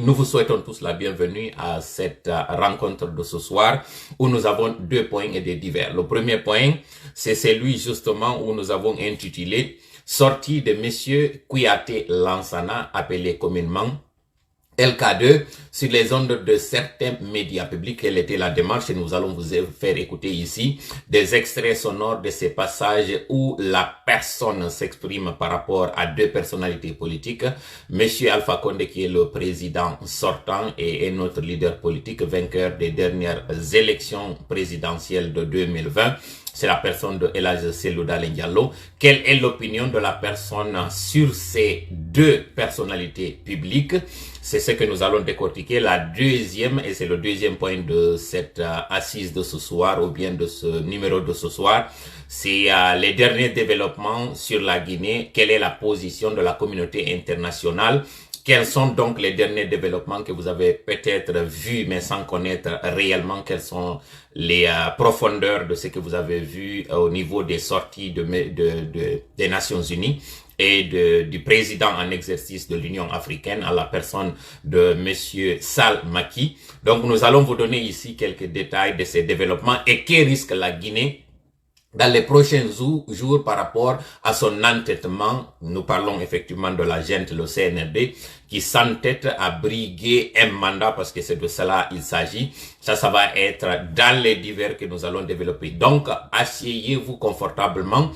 nous vous souhaitons tous la bienvenue à cette rencontre de ce soir où nous avons 2 points et des divers. Le premier point, c'est celui justement où nous avons intitulé « Sortie de Monsieur Kouyaté Lansana, appelé communément LK2 sur les ondes de certains médias publics. » Quelle était la démarche? Et nous allons vous faire écouter ici des extraits sonores de ces passages où la personne s'exprime par rapport à 2 personnalités politiques. Monsieur Alpha Condé, qui est le président sortant et est notre leader politique, vainqueur des dernières élections présidentielles de 2020. C'est la personne de El Hadji Cellou Dalein Diallo. Quelle est l'opinion de la personne sur ces 2 personnalités publiques? C'est ce que nous allons décortiquer. La deuxième, et c'est le deuxième point de cette assise de ce soir, ou bien de ce numéro de ce soir, c'est les derniers développements sur la Guinée. Quelle est la position de la communauté internationale? Quels sont donc les derniers développements que vous avez peut-être vus, mais sans connaître réellement quelles sont les profondeurs de ce que vous avez vu au niveau des sorties des Nations Unies et du président en exercice de l'Union africaine, à la personne de Monsieur Sall Macky. Donc nous allons vous donner ici quelques détails de ces développements et que risque la Guinée dans les prochains jours par rapport à son entêtement. Nous parlons effectivement de la junte, le CNRD, qui s'entête à briguer un mandat, parce que c'est de cela il s'agit. Ça va être dans les divers que nous allons développer. Donc, asseyez-vous confortablement,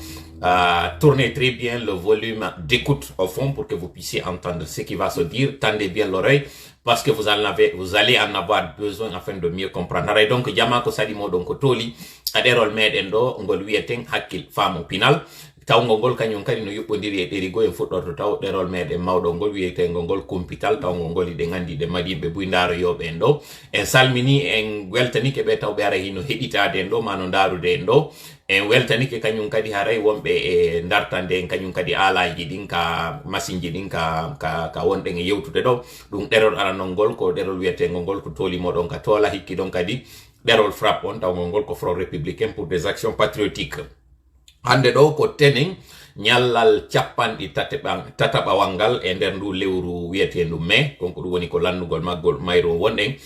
tournez très bien le volume d'écoute au fond pour que vous puissiez entendre ce qui va se dire. Tendez bien l'oreille, parce que vous allez en avoir besoin afin de mieux comprendre. Donc, Yamako Sadimo donc Toli, aderol meɗen ɗo ngol wiyeten hakkil faamu pinal, tawngo ngol kañum kadi no yuɓɓodiri e ɗerigo en fuɗɗorto taw ɗerol meɗen mawɗo ngol wiyetengo ngol kumpital, tawngo ngol iɗen andi ɗe maɗiɓe buydaro yoɓe en ɗo. En salmini en weltanike ɓe tawɓe ara hino heɗitade en ɗo, mano ndarude en ɗo. En weltanike kañum kadi haray wonɓe e dartande en kañum kadi alaji ɗin ka machine ji ɗin ka wonɗen e yewtude ɗo. ɗum ɗerol aranol ngol ko ɗerol wiyetengo ngol ko tolimoɗon ka toola, hikki ɗon kadi ɗerol frappe on, taw ngol ko Front républicain pour des actions patriotiques. Hande ɗo ko tenen ñallal capanɗi tataɓawal ngal e nder ndu lewru wiyetendu mai, konko ɗum woni ko landugol maggol mayro wonɗen.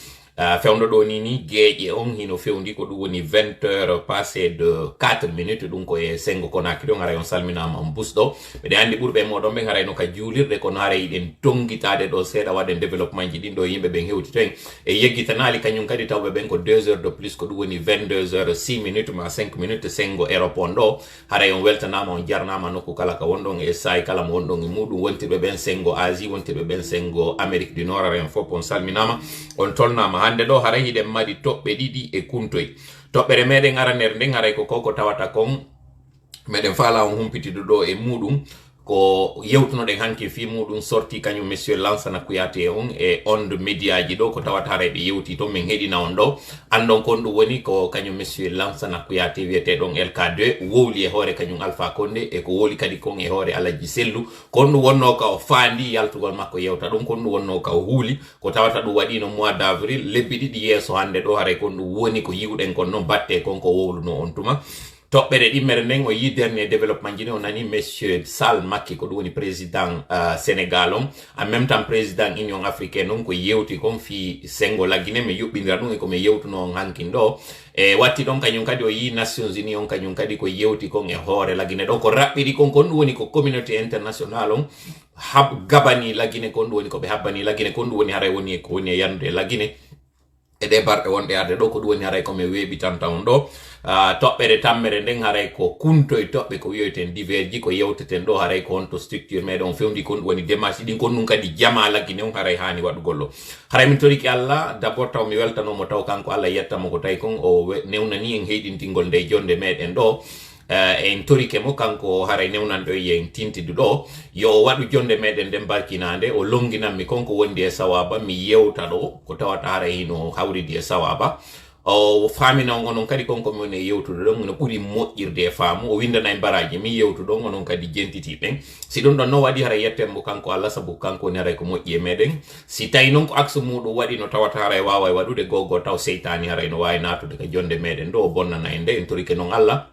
Fewndo ɗo ni geeƴe on hino fewndi ko ɗum woni 20h passé de 4 minutes, ɗum ko e sengo Conakry ɗon. Haray on salminama on busɗo. Ɓeɗe andi ɓurɓe moɗon ɓen haray no ka juulirɗe kono haray yiɗen tongitade ɗo seeɗa waɗen développement ji ɗin ɗo yimɓe ɓen hewti ten e yeggitanali kañum kadi tawɓe ɓen ko 2 heures de plus, ko ɗum woni 22h 6 minutes ma 5 minutes sengo aéroport ɗo. Haray on weltanama, on jarnama nokku kala ka wonɗon e sayi kala mo wonɗon e muɗum, wontirɓe ɓen sengo Asie, wontirɓe ɓen sengo Amérique du Nord. Haray on fof on salminama, on tolnama. Hande ɗo haray hiɗen mari toɓɓe ɗiɗi e kuntoy. toɓɓere meɗen aranere nden haray ko koko tawata kon meɗen faala on humpitido ɗo e muɗum ko yewtunoɗen hanki fi muɗum sorti kañum Monsieur Lansana Kouyaté on e onde média ji ɗo ko tawata haray ɓe yewti to min heɗina on ɗo. Andon kon ɗum woni ko kañum Monsieur Lansana Kouyaté wiyeteɗon LK2 wowli e hoore kañum Alpha Condé, e ko woli kadi kon e hoore El Hadji Cellou. Kon ɗum wonno ka o faandi yaltugol makko yewta ɗum, kon ɗum wonno ka o huuli ko tawata ɗum waɗino mois d'avril, lebbi ɗiɗi yeeso hande ɗo. Haray kon ɗum woni ko yiwɗen kon noon batte kon ko wowluno on tuma. toɓɓere ɗimmere nden o yi dernier développement ji ne o nani Monsieur Sall Macky ko ɗum woni président Sénégal on, en même temps président Union africaine on, ko yewti kon fi sengo la Guinée mi yuɓɓindira ɗum e komi yewtuno on hankin ɗo. E watti ɗon kañum kadi o yi Nations Unies on kañum kadi ko yewti kon e hoore la Guinée ɗon ko raɓɓiɗi kon ɗum woni ko communauté international on gabani la Guinée, kon ɗum woni ko ɓe habbani la Guinée, kon ɗum woni haray woni ko woni e yandude la Guinée e ɗe barɗe wonɗe arde ɗo, ko ɗum woni haray komi weeɓitanta on ɗo. toɓɓere tammere nden haray ko kuntoye toɓɓe ko wiyoten diverji ko yewteten ɗo haray ko honto structure meɗen on fewndi kon ɗum woni démarche ɗin, kon ɗum kadi jama la Guinée on haray hani waɗugol ɗo. haray min toriki Allah d'abord taw mi weltanomo taw kanko Allah yettamo ko tawi kon o newnani en heyɗintingol nde jonde meɗen ɗo. En torike mo kanko haray newnan ɗo yen tintidu ɗo yo o waɗu jonde meɗen nden barkinande o longinanmi konko wondi e sawaba mi yewta ɗo ko tawata haray hino hawridi e sawaba. o famina on onon kadi konko min e yewtude ɗon no ɓuri moƴƴirde e faamu, o windana e baraji mi yewtu ɗon onon kadi jentiti ɓen. si ɗum ɗon no waɗi haray yettenmo kanko Allah sabu kanko woni haray ko moƴƴi e meɗen. si tawi noon ko axe muɗum waɗi no tawata haray wawa e waɗude gogo taw seytani haray no wawi natude ka jonde meɗen ɗo o bonnana en nde en torike noon Allah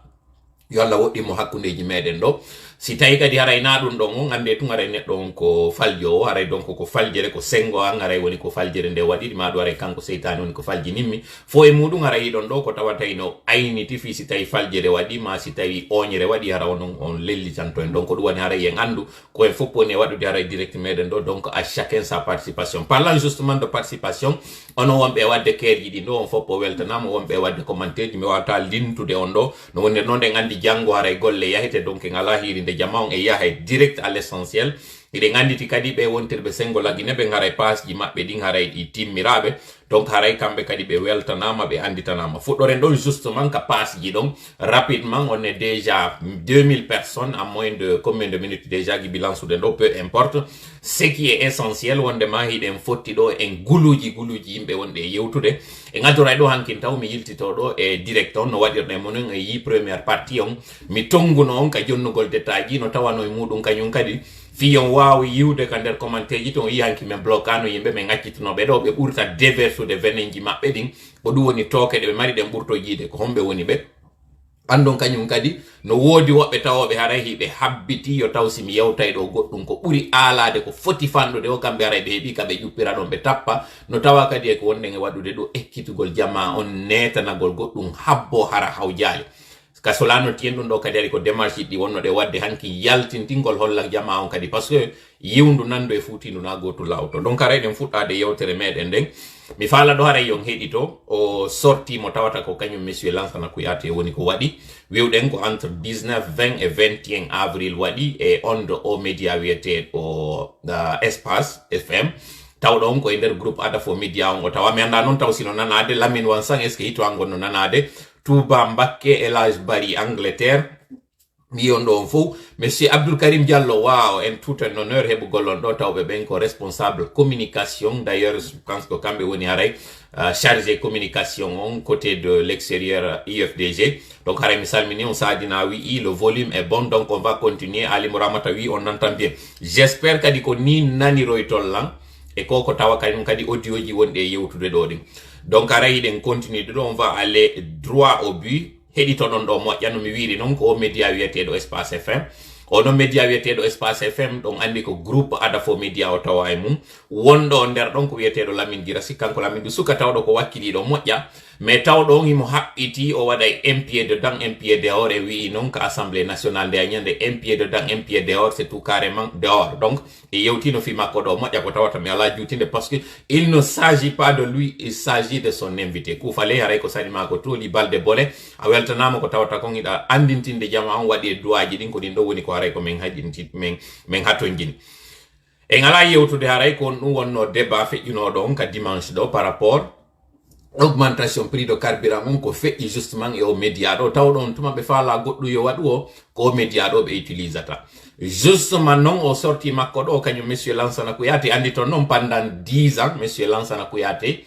yo Allah woɗɗimo hakkundeji meɗen ɗo. si tawi kadi haray na ɗum ɗon on ande tun haray neɗɗo on ko faljo haray donc ko faljere ko sengo an haray woni ko faljere nde waɗiɗi ma ɗo haray kanko seytani woni ko faljininmi fo e muɗum haray ɗon ɗo ko tawatay no ayniti fi si tawi faljere waɗi ma si tawi oñere waɗi hara onon on lellitanto en donc ɗum woni haray en andu ko en fof woni waɗude haray direct meɗen ɗo donc à chacun sa participation. Parlant justement de participation ono wonɓe wadde keerji ɗi ɗo on fof o weltanama wonɓe wadde commentaire ji mi wawata lintude on ɗo no wonde noon en andi janggo haray golle yahete donc en ala hirinde jama on e yahay direct à l'essentiel iɗen anditi kadi ɓe wontirɓe sengo lagine ɓe haray pasji maɓɓe ɗin haray ɗi timmiraɓe donc haray kamɓe kadi ɓe weltanama ɓe anditanama fuɗɗoren ɗon justement ka pasji ɗon rapidement on est déjà 2000 personnes en moins de combien de minutes déjà gi bilansude ɗo peu importe ce qui est essentiel wondema hiɗen fotti ɗo en guluji yimɓe wonɗe yewtude e gaddoray ɗo hankin taw mi yiltito ɗo e direct on no waɗirɗe monon e yi première partie on mi tonguno on ka jonnugol détail ji no tawano e muɗum kañum kadi fiyon wawi yiwde ka nder commentaire ji ton yi hanki men bloquano yimɓe men ŋaccitinoɓe ɗo ɓe ɓurta déversude veneji maɓɓe ɗin ko ɗum woni tooke ɗe ɓe mari ɗen ɓurto jiide ko homɓe woni ɓe andon kañum kadi no woodi woɓɓe tawoɓe haray hiɓe habbiti yo taw simi yewtay ɗo goɗɗum ko ɓuri aalade ko foti fanɗude o kamɓe haray ɓe heeɓi kaɓe ƴuppira ɗon ɓe tappa no tawa kadi e ko wonɗen e waɗude ɗo ekkitugol jama on netanagol goɗɗum habbo hara hawjali ka solano tien ɗum ɗo kadi ari ko démarche ɗi wonno ɗe wadde hanki yaltintingol holla jama on kadi par ce que yiwndu nandu e futindu na gotu lawto donc haray ɗen fuɗɗade yewtere meɗen nden mi faala ɗo haray yon heɗito o sorti mo tawata ko kañum monsieur Lansana Kouyaté woni ko waɗi wiwɗen ko entre 19 20 et 21 avril waɗi e onde o média wiyeteɗo Espace FM tawɗo on ko e nder groupe Adafo Média on o tawa mi anda noon taw sino nanade Lamine Wansan est ce que hito an gonno nanade Touba Mbacké Elage Bari Angleterre mi on ɗo on fof monsieur Abdoul Karim Diallo wow en tout un honneur heɓugol on ɗo tawɓe ɓen ko responsable communication d'ailleurs je pense que kamɓe woni haray chargé communication on côté de l'extérieur IFDG donc haray mi salmini on sadina wi le volume est bon donc on va continuer Ali Mouramata wi on entend bien j'espère kadi ko ni naniroy tollan e koko tawa kañum kadi audio ji wonɗe yewtude ɗo ɗin donc haray ɗen continue ɗo on va aller droit au but heɗitoɗon ɗo moƴƴa no mi wiiri noon ko o média wiyeteɗo Espace FM ono média wiyeteɗo Espace FM ɗon andi ko groupe Adafo Média o tawa e mum wonɗo nder ɗon ko wiyeteɗo Lamine Girassi kanko Lamine du suka tawɗo ko wakkiliɗo moƴƴa mais tawɗo on imo haɓɓiti o waɗay un pied dedans un pied dehors e wii noon ko assemblée nationale nde a ñande un pied dedans un pied dehors c'est tout carrément dehors donc e yewtino fi makko ɗo moƴƴa ko tawata mi ala juutinde parce que il ne s'agit pas de lui il s'agit de son invité Koufalé haray ko saɗima ko toli balde bole a weltanama ko tawata kon iɗa andintinde jama on waɗi e duwaji ɗin ko ɗin ɗo woni ko haray ko min haƴinti min hattojini en ala yewtude haray ko ɗum wonno débat feƴƴunoɗo on ka dimanche ɗo par rapport augmentation prix de carburant on ko feƴƴi justement e o média ɗo tawɗon tuma ɓe faala goɗɗum yo waɗu o ko o média ɗo ɓe utilisata justement non o sorti makko ɗo kañum monsieur Lansana Kouyaté andi toon noon pendant 10 ans monsieur Lansana Kouyaté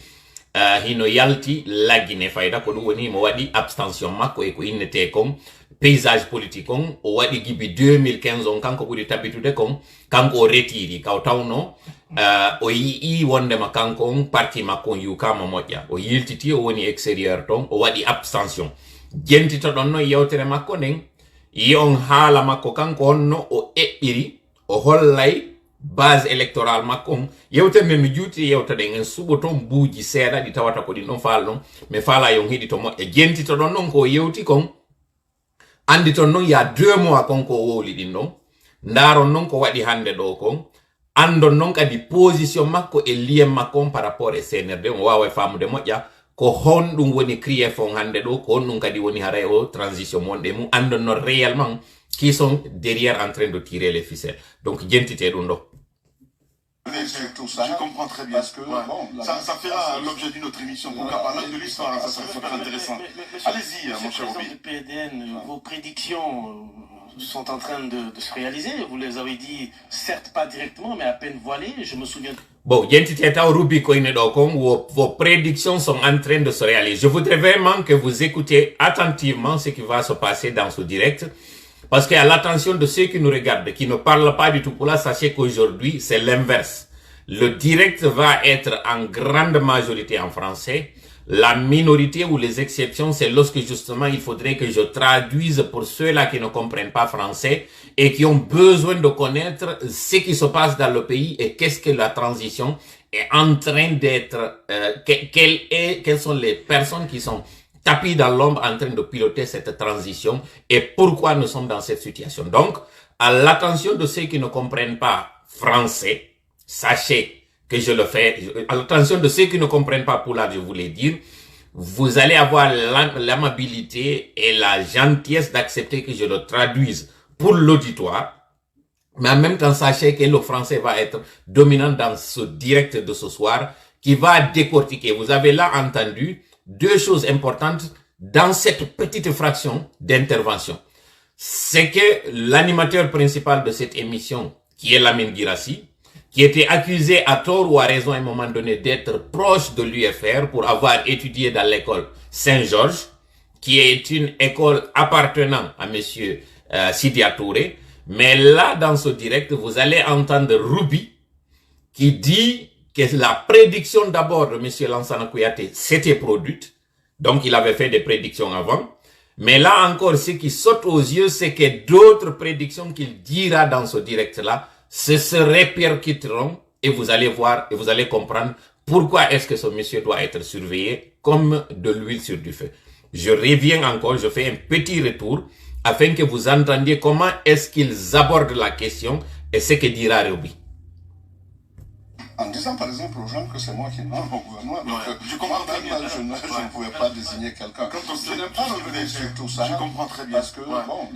hino yalti laggine fayda ko ɗum woni mo waɗi abstention makko e ko innete kon paysage politique on o waɗi gibi 2015 on kanko ɓuri tabitude kon kanko o retiri kaw tawno o yii wondema kanko on parti makko on yukama moƴƴa o yiltiti o woni extérieur ton o waɗi abstention jentitoɗon noon yewtere makko nden yi on haala makko kanko honno o eɓɓiri o hollay base électorale makko on yewtere nde no juuti yewtaɗen en suɓo toon buuji seeɗa ɗi tawata ko ɗin ɗon faala ɗon mais faala yon hiɗi to moƴƴa jentitoɗon noon ko yewti kon andi ton noon ya 2 mois konko o wowli ɗin ɗon ndaron noon ko waɗi hande ɗo kon andon noon kadi position makko e lien makko on par rapport e CNRD on wawa famude moƴƴa ko honɗum woni crief on hande ɗo ko honɗum kadi woni haray o transition monɗe mum andon noon réellement qui sont derrière en train de tirer les ficelles donc jentite ɗum ɗo. Tout ça. Je comprends très bien ce que ça fera l'objet d'une autre émission. Pourquoi parler de l'histoire, ça serait super intéressant. Allez-y, mon cher Roby. PDN, vos prédictions sont en train de se réaliser. Vous les avez dit, certes pas directement, mais à peine voilées. Je me souviens. Bon, jentite taw Ruby koyne ɗo kon vos prédictions sont en train de se réaliser. Je voudrais vraiment que vous écoutez attentivement ce qui va se passer dans ce direct. Parce qu'à l'attention de ceux qui nous regardent, qui ne parlent pas du tout pour là, sachez qu'aujourd'hui, c'est l'inverse. Le direct va être en grande majorité en français. La minorité ou les exceptions, c'est lorsque justement il faudrait que je traduise pour ceux-là qui ne comprennent pas français et qui ont besoin de connaître ce qui se passe dans le pays et qu'est-ce que la transition est en train d'être, quelles sont les personnes qui sont tapis dans l'ombre en train de piloter cette transition et pourquoi nous sommes dans cette situation. Donc, à l'attention de ceux qui ne comprennent pas français, sachez que je le fais, à l'attention de ceux qui ne comprennent pas Poulard, je voulais dire, vous allez avoir l'amabilité et la gentillesse d'accepter que je le traduise pour l'auditoire, mais en même temps, sachez que le français va être dominant dans ce direct de ce soir, qui va décortiquer. Vous avez là entendu deux choses importantes dans cette petite fraction d'intervention. C'est que l'animateur principal de cette émission, qui est Lamine Guirassy, qui était accusé à tort ou à raison à un moment donné d'être proche de l'UFR pour avoir étudié dans l'école Saint-Georges, qui est une école appartenant à monsieur Sidia Touré. Mais là, dans ce direct, vous allez entendre Ruby qui dit que la prédiction d'abord de monsieur Lansana Kouyaté s'était produite. Donc, il avait fait des prédictions avant. Mais là encore, ce qui saute aux yeux, c'est que d'autres prédictions qu'il dira dans ce direct-là se répercuteront et vous allez voir et vous allez comprendre pourquoi est-ce que ce monsieur doit être surveillé comme de l'huile sur du feu. Je reviens encore, je fais un petit retour afin que vous entendiez comment est-ce qu'ils abordent la question et ce que dira Ruby. En disant par exemple aux gens que c'est moi qui nomme au gouvernement, donc je comprends très bien, je ne pouvais pas désigner quelqu'un. Quand on se n'aime pas revenir sur tout ça, je comprends très bien. Parce que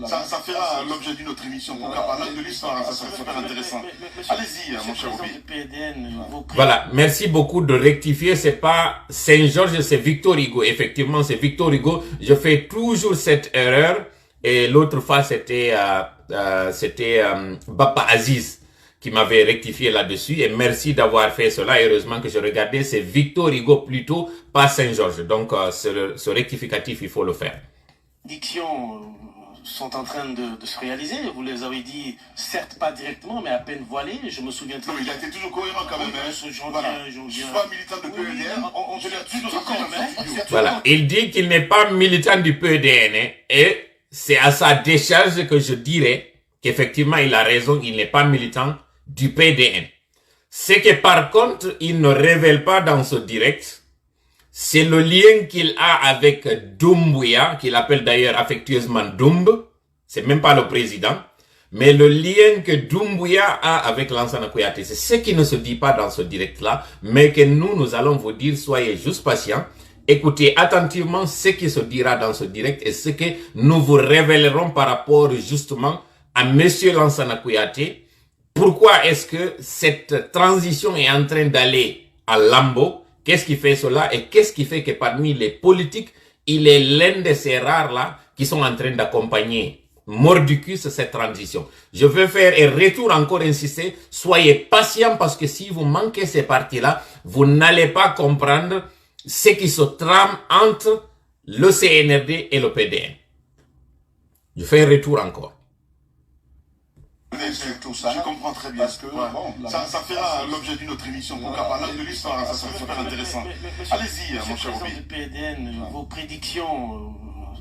ça fera l'objet d'une autre émission. Pourquoi parler de l'histoire, ça serait super intéressant. Allez-y, mon cher Ruby. Voilà, merci beaucoup de rectifier. C'est pas Saint-Georges, c'est Victor Hugo. Effectivement, c'est Victor Hugo. Je fais toujours cette erreur. Et l'autre fois, c'était Bapa Aziz qui m'avait rectifié là-dessus. Et merci d'avoir fait cela. Heureusement que je regardais, c'est Victor Hugo plutôt, pas Saint-Georges. Donc, ce rectificatif, il faut le faire. Les prédictions sont en train de se réaliser. Vous les avez dit, certes pas directement, mais à peine voilées. Je me souviens très bien. Il a été toujours cohérent quand même. Je suis pas militant de PEDN. Je l'ai toujours cohérent. Voilà. Il dit qu'il n'est pas militant du PEDN. Et c'est à sa décharge que je dirais qu'effectivement, il a raison. Il n'est pas militant du PDN. Ce que par contre, il ne révèle pas dans ce direct, c'est le lien qu'il a avec Doumbouya, qu'il appelle d'ailleurs affectueusement Doumb. C'est même pas le président. Mais le lien que Doumbouya a avec Lansana Kouyaté, c'est ce qui ne se dit pas dans ce direct-là, mais que nous allons vous dire, soyez juste patients. Écoutez attentivement ce qui se dira dans ce direct et ce que nous vous révélerons par rapport justement à monsieur Lansana Kouyaté. Pourquoi est-ce que cette transition est en train d'aller à lambeaux? Qu'est-ce qui fait cela? Et qu'est-ce qui fait que parmi les politiques, il est l'un de ces rares-là qui sont en train d'accompagner mordicus cette transition? Je veux faire un retour encore insister. Soyez patients parce que si vous manquez ces parties-là, vous n'allez pas comprendre ce qui se trame entre le CNRD et le PDN. Je fais un retour encore. Sur tout ça, je comprends très bien. Parce que ça fera l'objet d'une autre émission. Pourquoi parler de l'histoire, ça serait super intéressant. Allez-y, mon cher Ruby. Vos prédictions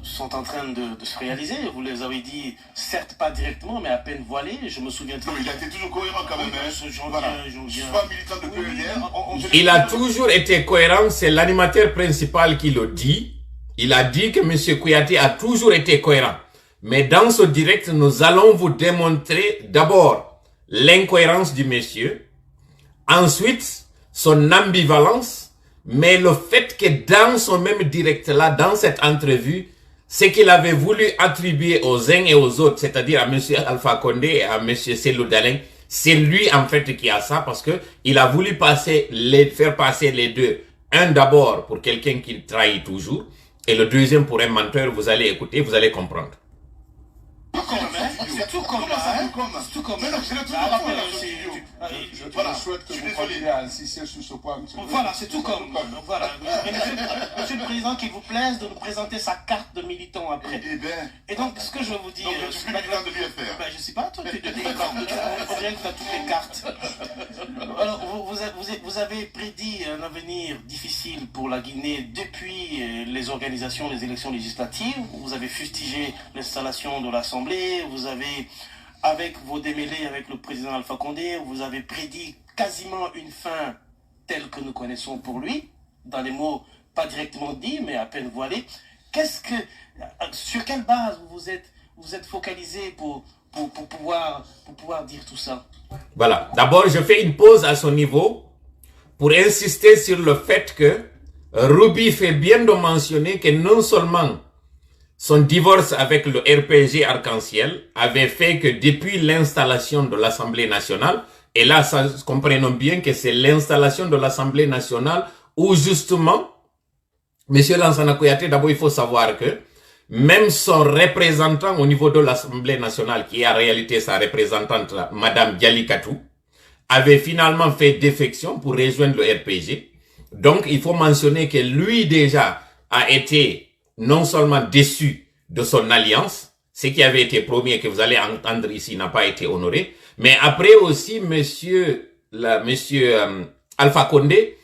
sont en train de se réaliser. Vous les avez dit, certes pas directement, mais à peine voilées. Je me souviens très bien. Il a été toujours cohérent quand même. Je suis pas militant de PEDN. Il a toujours été cohérent. C'est l'animateur principal qui le dit. Il a dit que M. Kouyaté a toujours été cohérent. Mais dans ce direct, nous allons vous démontrer d'abord l'incohérence du monsieur, ensuite son ambivalence, mais le fait que dans ce même direct-là, dans cette entrevue, ce qu'il avait voulu attribuer aux uns et aux autres, c'est-à-dire à monsieur Alpha Condé et à monsieur Cellou Dalein, c'est lui en fait qui a ça parce que il a voulu faire passer les deux. Un d'abord pour quelqu'un qui trahit toujours et le deuxième pour un menteur. Vous allez écouter, vous allez comprendre. C'est tout comme là. Je souhaite que vous continuez à insister sur ce point. Voilà, c'est tout comme. Voilà. Monsieur le Président, qu'il vous plaise de nous présenter sa carte de militant après. Et donc, ce que je veux vous dire... Donc, je suis militant de l'UFR. Je ne sais pas, toi, tu es de l'UFR. On dirait que tu as toutes les cartes. Alors, vous avez prédit un avenir difficile pour la Guinée depuis les organisations des élections législatives. Vous avez fustigé l'installation de l'Assemblée. Vous avez, avec vos démêlés avec le président Alpha Condé, vous avez prédit quasiment une fin telle que nous connaissons pour lui, dans les mots pas directement dits, mais à peine voilés. Sur quelle base vous êtes focalisé pour pouvoir dire tout ça? Voilà. D'abord, je fais une pause à son niveau pour insister sur le fait que Ruby fait bien de mentionner que non seulement son divorce avec le RPG Arc-en-Ciel avait fait que depuis l'installation de l'Assemblée nationale, et là, comprenons bien que c'est l'installation de l'Assemblée nationale où justement, Monsieur Lansana Kouyaté, d'abord il faut savoir que même son représentant au niveau de l'Assemblée nationale, qui est en réalité sa représentante, Madame Dialikatou, avait finalement fait défection pour rejoindre le RPG. Donc, il faut mentionner que lui déjà a été non seulement déçu de son alliance, ce qui avait été promis et que vous allez entendre ici n'a pas été honoré, mais après aussi, monsieur Alpha Condé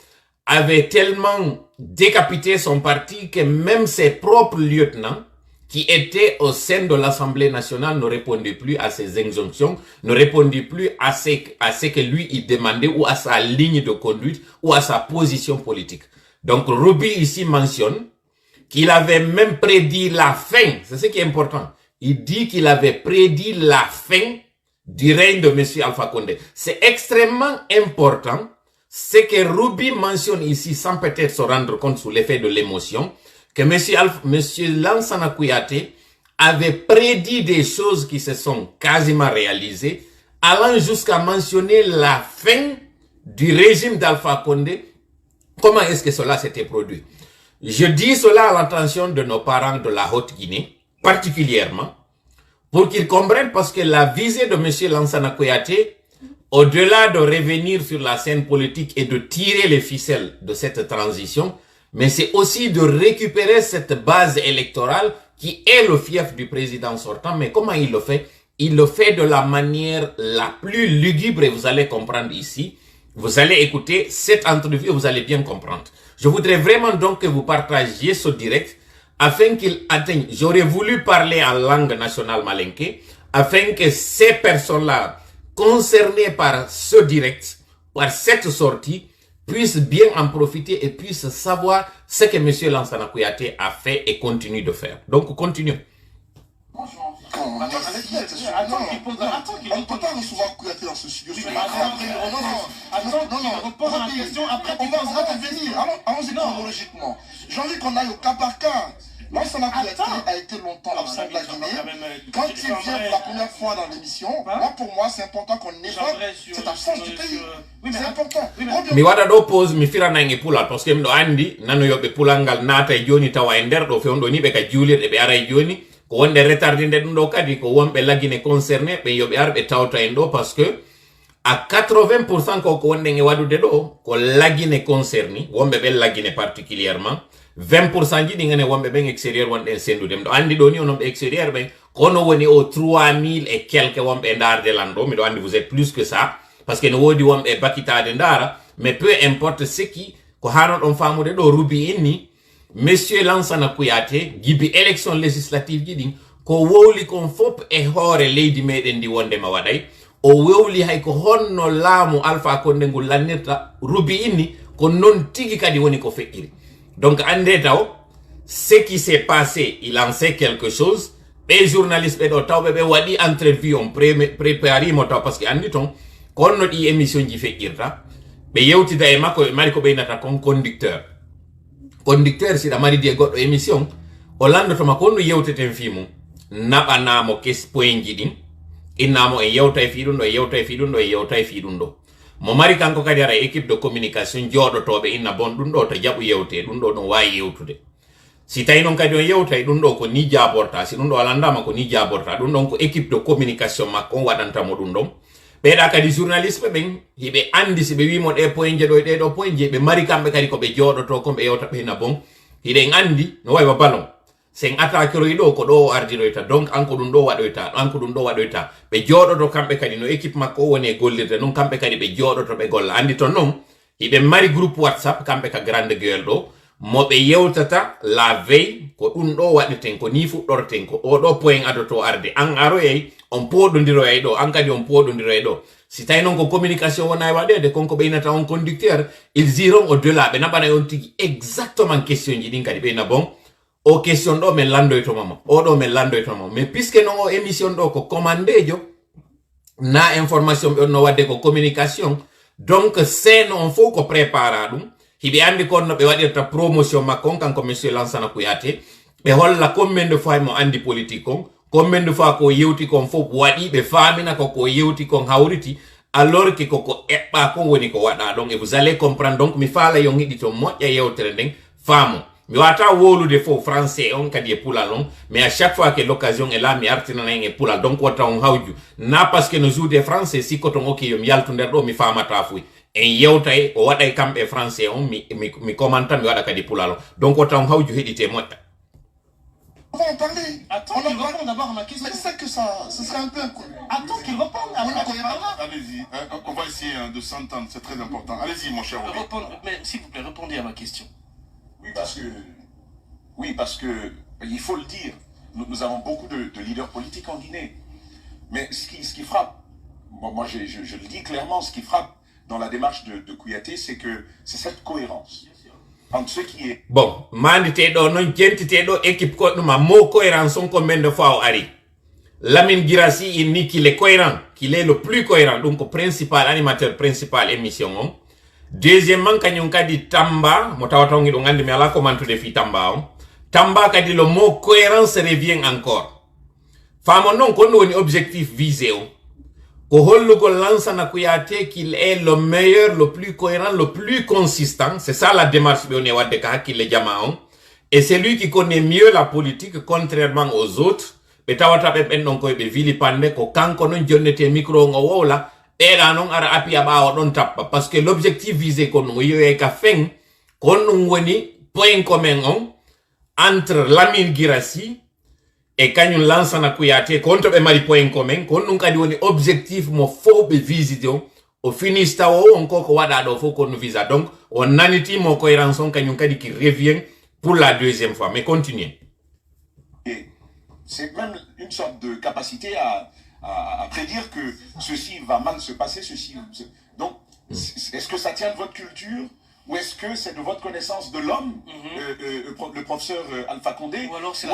avait tellement décapité son parti que même ses propres lieutenants qui étaient au sein de l'Assemblée nationale ne répondaient plus à ses injonctions, ne répondaient plus à ce que lui il demandait ou à sa ligne de conduite ou à sa position politique. Donc Ruby ici mentionne qu'il avait même prédit la fin, c'est ce qui est important. Il dit qu'il avait prédit la fin du règne de M. Alpha Condé. C'est extrêmement important. Ce que Ruby mentionne ici, sans peut-être se rendre compte sous l'effet de l'émotion, que M. Lansana Kouyaté avait prédit des choses qui se sont quasiment réalisées, allant jusqu'à mentionner la fin du régime d'Alpha Condé. Comment est-ce que cela s'était produit? Je dis cela à l'attention de nos parents de la Haute-Guinée, particulièrement, pour qu'ils comprennent, parce que la visée de M. Lansana Kouyaté, au-delà de revenir sur la scène politique et de tirer les ficelles de cette transition, mais c'est aussi de récupérer cette base électorale qui est le fief du président sortant. Mais comment il le fait? Il le fait de la manière la plus lugubre et vous allez comprendre ici. Vous allez écouter cette entrevue et vous allez bien comprendre. Je voudrais vraiment donc que vous partagiez ce direct afin qu'il atteigne. J'aurais voulu parler en langue nationale malinké afin que ces personnes-là concernées par ce direct, par cette sortie, puissent bien en profiter et puissent savoir ce que M. Lansana Kouyaté a fait et continue de faire. Donc, continue. On ne peut pas recevoir Kouyaté dans ce studio. On pose la question, après on va intervenir. Allons-y chronologiquement. J'ai envie qu'on aille au cas par cas. Lansana Kouyaté a été longtemps dans la Guinée. Quand il vient pour la première fois dans l'émission, pour moi, c'est important qu'on évoque cette absence du pays. C'est important. Mi wada do pause mi fira nangi pulal parce que mi do andi nano yobe pulangal nata joni tawa e nder do fewndo ni be ka juulirde be ara joni ko wonde retardinde dum do kadi ko wonbe lagine concerné be yobe arbe tawta en do parce que à 80% ko wonde ngi wadude do ko lagine concerné wonbe be lagine particulièrement 20% ji ngene wonbe be extérieur wonde sendude mi do andi do ni onon be extérieur be kono woni o 3000 et quelques wonbe ndarde lando mi do andi vous êtes plus que ça. Parce que nous wodi wombe bakitade ndara, mais peu importe ce qui, ko hanon on famude do Ruby inni, Monsieur Lansana Kouyaté, gibi élection législative gidin, ko wowli kon fop e hoore leydi meden di wonde ma waday, o wowli hay ko honno laamu Alpha Condé ngol lannirta Ruby inni, ko non tigi kadi woni ko fekkiri. Donc ande taw, ce qui s'est passé, il en sait quelque chose, et journaliste be do tawbe be wadi interview on préparé mo taw parce que andi ton kono di émission ji fekkirta be yewtida e makko mari ko beynata kon conducteur si da mari di goddo émission o lando to makko no yewteten fimu nabanamo kes point ji din innamo e yewta e fidundo e yewta e fidundo e yewta e fidundo mo mari kanko kadi ara équipe de communication jodotobe inna bon dum do to jabu yewte dum do no wayi yewtude si tay non kadi on yewta e dum do ko ni jaborta si dum do alandama ko ni jaborta dum don ko équipe de communication makko wadanta mo dum dom. ɓeeɗa kadi journaliste ɓen hiɓe andi si ɓe wimo ɗe pointje ɗo ɗeɗo pointje ɓe mari kamɓe kadi koɓe jooɗoto kon ɓe yewta ɓe hina bon hiɗen andi no waywa ballon sen attaque roy ɗo ko ɗo o ardiroyta donc anko ɗum ɗo waɗoyta anko ɗum ɗo waɗoyta ɓe jooɗoto kamɓe kadi no équipe makko o woni e gollirde non kamɓe kadi ɓe jooɗoto ɓe golla andi ton noon hiɓe mari groupe whatsapp kamɓe ka grande gueule ɗo moɓe yewtata la veille ko ɗum ɗo waɗeten ko ni fuɗɗorten ko oɗo point adoto arde an aroyey on poɗodiroyay ɗo an kadi on poɗodiroy ɗo si tawi noon ko communication wona e waɗede konko ɓeynata on conducteur ils iront au delà ɓe naɓana on tigui exactement question ji ɗin kadi ɓeyna bon o question ɗo min landoytomamo oɗo min landoytomamo mais puisque non o émission ɗo ko commandejo na information ɓe on no wadde ko communication donc seno on fof ko prépara ɗum hiɓe andi kon no ɓe waɗirta promotion makko on kanko monsieur Lansana Kouyaté ɓe holla combien de fois mo andi politique on combien de fois ko yewti kon fof waɗi ɓe famina ko yewti kon hawriti alors que koko eɓɓa kon woni ko waɗa ɗon et vous allez comprendre donc mi faala yo yiɗi to moƴƴa yewtere nden faamo mi wata wolude fof français on kadi e pulal on mais à chaque fois que l'occasion est là mi artinana en e pulal donc watta on hawju na parce que no joude français sikko ton okki yomi yaltu nder ɗo mi famata fuy en yewtay o waɗay kamɓe français on mi commenta mi waɗa kadi pulal on donc watta on hawju heɗite moƴƴa. On va en parler. Attends qu'il réponde d'abord à ma question. Mais c'est que ça, ce serait un peu... Attends qu'il réponde. Allez-y, on va essayer de s'entendre, c'est très important. Allez-y, mon cher Obi. Mais s'il vous plaît, répondez à ma question. Oui, parce que il faut le dire, nous avons beaucoup de leaders politiques en Guinée. Mais ce qui frappe, moi je le dis clairement, ce qui frappe dans la démarche de Kouyaté, c'est cette cohérence. Ce qui est... Bon, manditeɗo non jentiteɗo équipe koɗɗuma mo cohérence on combien de fois o ari Lamine Guirassy il dit qu'il est cohérent, qu'il est le plus cohérent, donc principal animateur principal émission on. Deuxièmement kañum kadi Tamba mo tawata on ɗo gandi mi ala commentude fi Tamba on. Tamba kadi le mot cohérence revient encore. Famo non ko woni objectif visé on. Ko hollugol Lansana Kouyaté qu'il est le meilleur, le plus cohérent, le plus consistant. C'est ça la démarche de wadde ka hakkille jama on. Et c'est lui qui connaît mieux la politique contrairement aux autres. Be tawata be ben don koy be vilipande ko kanko non jonnete micro ngo wola ɓeeɗa non ara api a ɓaawa ɗon tappa parce que l'objectif visé kon ɗum yoye ka fen kon ɗum woni point commun on entre Lamine Guirassy et kañum Lansana Kouyaté kon to ɓe mari point commun kon ɗum kadi woni objectif mo fof ɓe visité o finista o on ko waɗa ɗo fof kon no visa donc on nanitimo cohérence on kañum kadi qui revient pour la deuxième fois mais continuez. C'est même une sorte de capacité à prédire que ceci va mal se passer, ceci. Donc, est-ce que ça tient de votre culture ou est-ce que c'est de votre connaissance de l'homme, le professeur Alpha Condé, ou alors c'est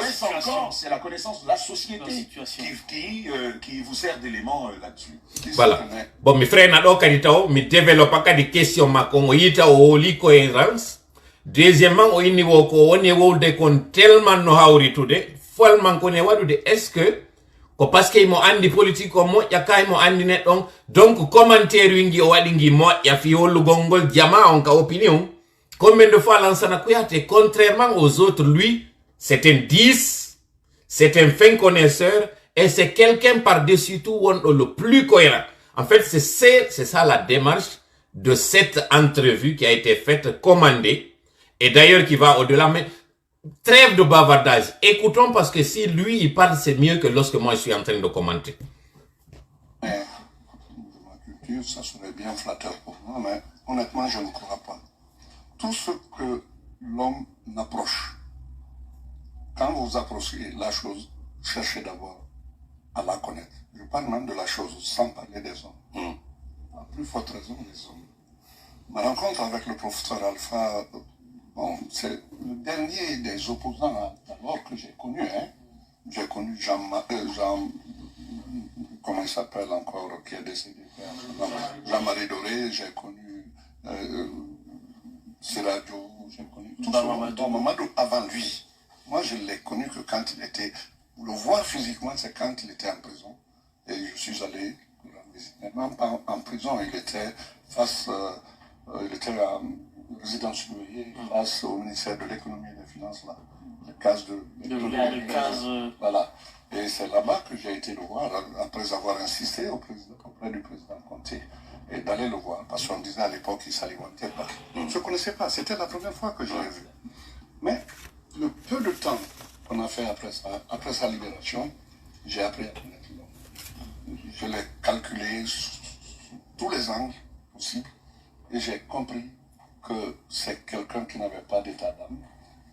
c'est la connaissance de la société qui vous sert d'élément là-dessus. Voilà. Bon, mi frère ɗo kadi taw mi développe kadi question makko o yita o woli cohérence. Deuxièmement o inni wo ko woni wolde kon tellement no hawritude folman ko ne waɗude est-ce que ko parce que mo andi politique ko moƴƴa kay mo andi neɗɗon donc commentaire wingi o waɗi ngi moƴƴa fi hollugol ngol jama on ka opinion combien de fois Lansana Kouyaté contrairement aux autres lui c'est un 10 c'est un fin connaisseur et c'est quelqu'un par-dessus tout wonɗo le plus cohérent en fait c'est ça la démarche de cette entrevue qui a été faite commandée et d'ailleurs qui va au-delà mais trêve de bavardage. Écoutons parce que si lui il parle, c'est mieux que lorsque moi je suis en train de commenter. Mais, ma culture, ça serait bien flatteur pour moi, mais honnêtement, je ne crois pas. Tout ce que l'homme approche, quand vous approchez la chose, cherchez d'abord à la connaître. Je parle même de la chose sans parler des hommes. À plus forte raison des hommes. Ma rencontre avec le professeur Alpha, bon, c'est le dernier des opposants alors que j'ai connu. Hein. J'ai connu Jean, comment il s'appelle encore, qui est décédé, Jean-Marie Doré, j'ai connu Siradio, j'ai connu tout ça. Mamadou avant lui. Moi, je l'ai connu que quand il était, le voir physiquement, c'est quand il était en prison. Et je suis allé le rendre visite. Même en prison, il était face, il était résident surveillé face au ministère de l'économie et des finances, là, le cases de Voilà. Et c'est là-bas que j'ai été le voir, après avoir insisté auprès auprès du président Conté et d'aller le voir, parce qu'on disait à l'époque qu'il ne s'alimentait pas. Je ne connaissais pas, c'était la première fois que je l'ai vu. Mais le peu de temps qu'on a fait après sa libération, j'ai appris à connaître l'homme. Je l'ai calculé sous tous les angles possibles et j'ai compris que c'est quelqu'un qui n'avait pas d'état d'âme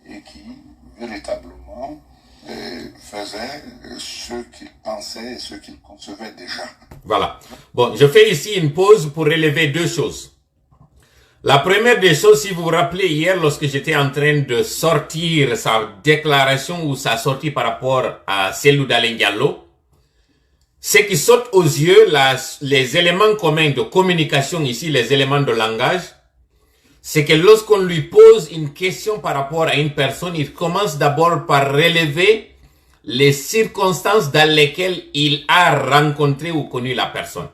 et qui véritablement faisait ce qu'il pensait et ce qu'il concevait déjà. Voilà. Bon, je fais ici une pause pour relever deux choses. La première des choses, si vous vous rappelez hier, lorsque j'étais en train de sortir sa déclaration ou sa sortie par rapport à Cellou Dalein Diallo, ce qui saute aux yeux, les éléments communs de communication ici, les éléments de langage, c'est que lorsqu'on lui pose une question par rapport à une personne, il commence d'abord par relever les circonstances dans lesquelles il a rencontré ou connu la personne.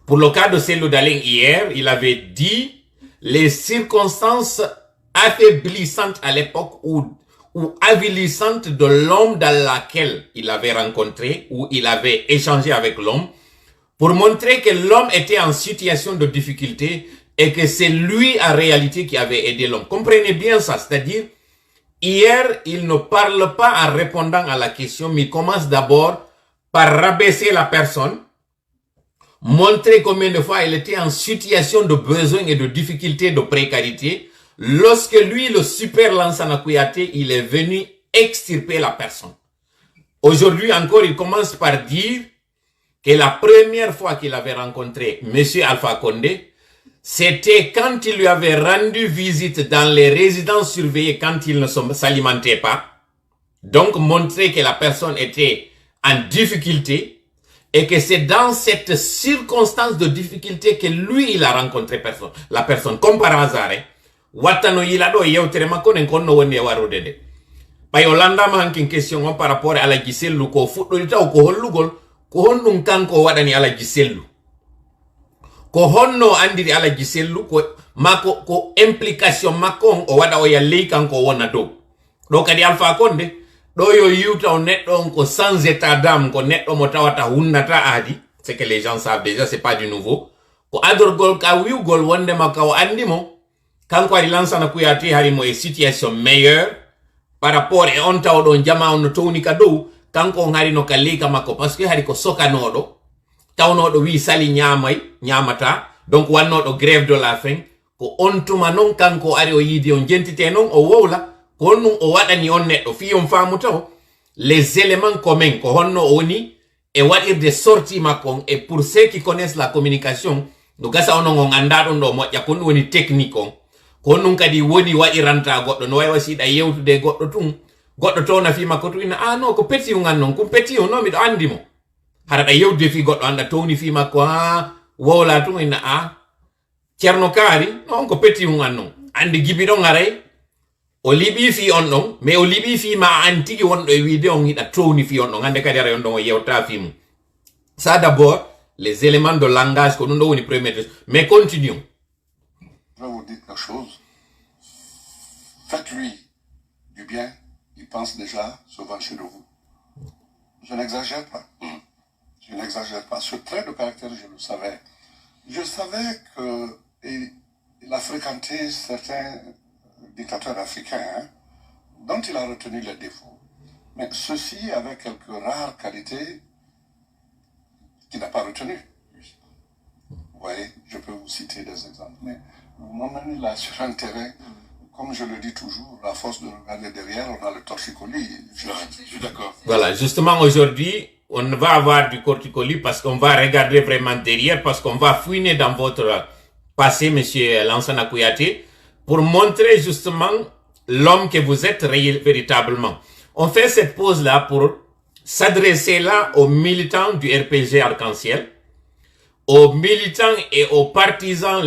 Pour le cas de Cellou Dalein hier, il avait dit les circonstances affaiblissantes à l'époque ou avilissantes de l'homme dans laquelle il avait rencontré ou il avait échangé avec l'homme pour montrer que l'homme était en situation de difficulté et que c'est lui en réalité qui avait aidé l'homme. Comprenez bien ça, c'est-à-dire hier, il ne parle pas en répondant à la question, mais il commence d'abord par rabaisser la personne, montrer combien de fois elle était en situation de besoin et de difficulté, de précarité, lorsque lui, le super Lansana Kouyaté, il est venu extirper la personne. Aujourd'hui encore, il commence par dire que la première fois qu'il avait rencontré M. Alpha Condé, c'était quand il lui avait rendu visite dans les résidences surveillées quand il ne s'alimentait pas. Donc, montrer que la personne était en difficulté et que c'est dans cette circonstance de difficulté que lui, il a rencontré la personne. Comme par hasard, watano yilado yewtere makko nen konno woni warudede. Bayo landama hankin question par rapport à la giselu ko fuddo taw ko hollugol ko honnum kanko wadani ala giselu. Ko honno andiri ala giselu ko mako ko implication makko o wada o yalle kanko wona do. Do kadi Alpha Condé do yo yuta on neddo ko sans état d'âme ko neddo mo tawata hunnata adi, c'est que les gens savent déjà, c'est pas du nouveau. Ko adorgol ka wiugol wonde makko o andimo kanko ari Lansana Kouyaté hari mo e situation meilleure par rapport e on tawdo jama on towni ka dow kanko ngari no kalika makko parce que hari ko sokanodo tawnodo wi sali nyamata donc wannodo grève de la faim ko on tuma non kanko ari o yidi on jentite non o wowla ko honno o wadani on neddo fi on famu taw les éléments communs ko honno oni e wadir de sortie makko et pour ceux qui connaissent la communication do gasa onon on anda don do moƴƴa ko woni technique on ko non kadi woni wadiranta goddo no way wasida yewtude goddo tun goddo to na fi makko to ina no ko peti ngan non ko peti o no mi do andimo hara da yewde fi goddo anda towni fi makko wowla tun ina Cerno Kaari non ko peti ngan non andi gibi don ngaray o libi fi on non mais o libi fi ma antigi wondo e wiide on ida towni fi on non ande kadi ara on don o yewta fi mu ça d'abord les éléments de langage ko non do woni premier mais continuons. Je vais vous dire quelque chose. Faites-lui du bien, il pense déjà se venger de vous. Je n'exagère pas. Je n'exagère pas. Ce trait de caractère, je le savais. Je savais qu'il a fréquenté certains dictateurs africains dont il a retenu les défauts. Mais ceci avec quelques rares qualités qu'il n'a pas retenues. Vous voyez, je peux vous citer des exemples. Mais vous m'emmenez là sur un terrain, comme je le dis toujours, la force de regarder derrière, on a le torticolis. Je suis d'accord. Voilà, justement aujourd'hui, on va avoir du torticolis parce qu'on va regarder vraiment derrière, parce qu'on va fouiner dans votre passé, monsieur Lansana Kouyaté, pour montrer justement l'homme que vous êtes véritablement. On fait cette pause-là pour s'adresser là aux militants du RPG Arc-en-Ciel, aux militants et aux partisans,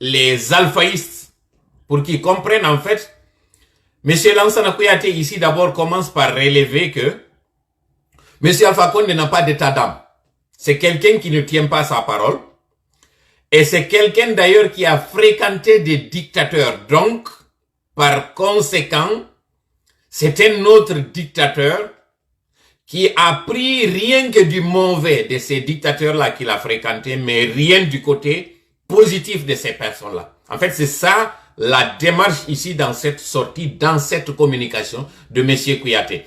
les alphaïstes, pour qu'ils comprennent en fait. Monsieur Lansana Kouyaté ici d'abord commence par relever que Monsieur Alpha Condé n'a pas d'état d'âme. C'est quelqu'un qui ne tient pas sa parole. Et c'est quelqu'un d'ailleurs qui a fréquenté des dictateurs. Donc, par conséquent, c'est un autre dictateur qui a pris rien que du mauvais de ces dictateurs-là qu'il a fréquentés, mais rien du côté positif de ces personnes-là. En fait, c'est ça la démarche ici dans cette sortie, dans cette communication de Monsieur Kouyaté.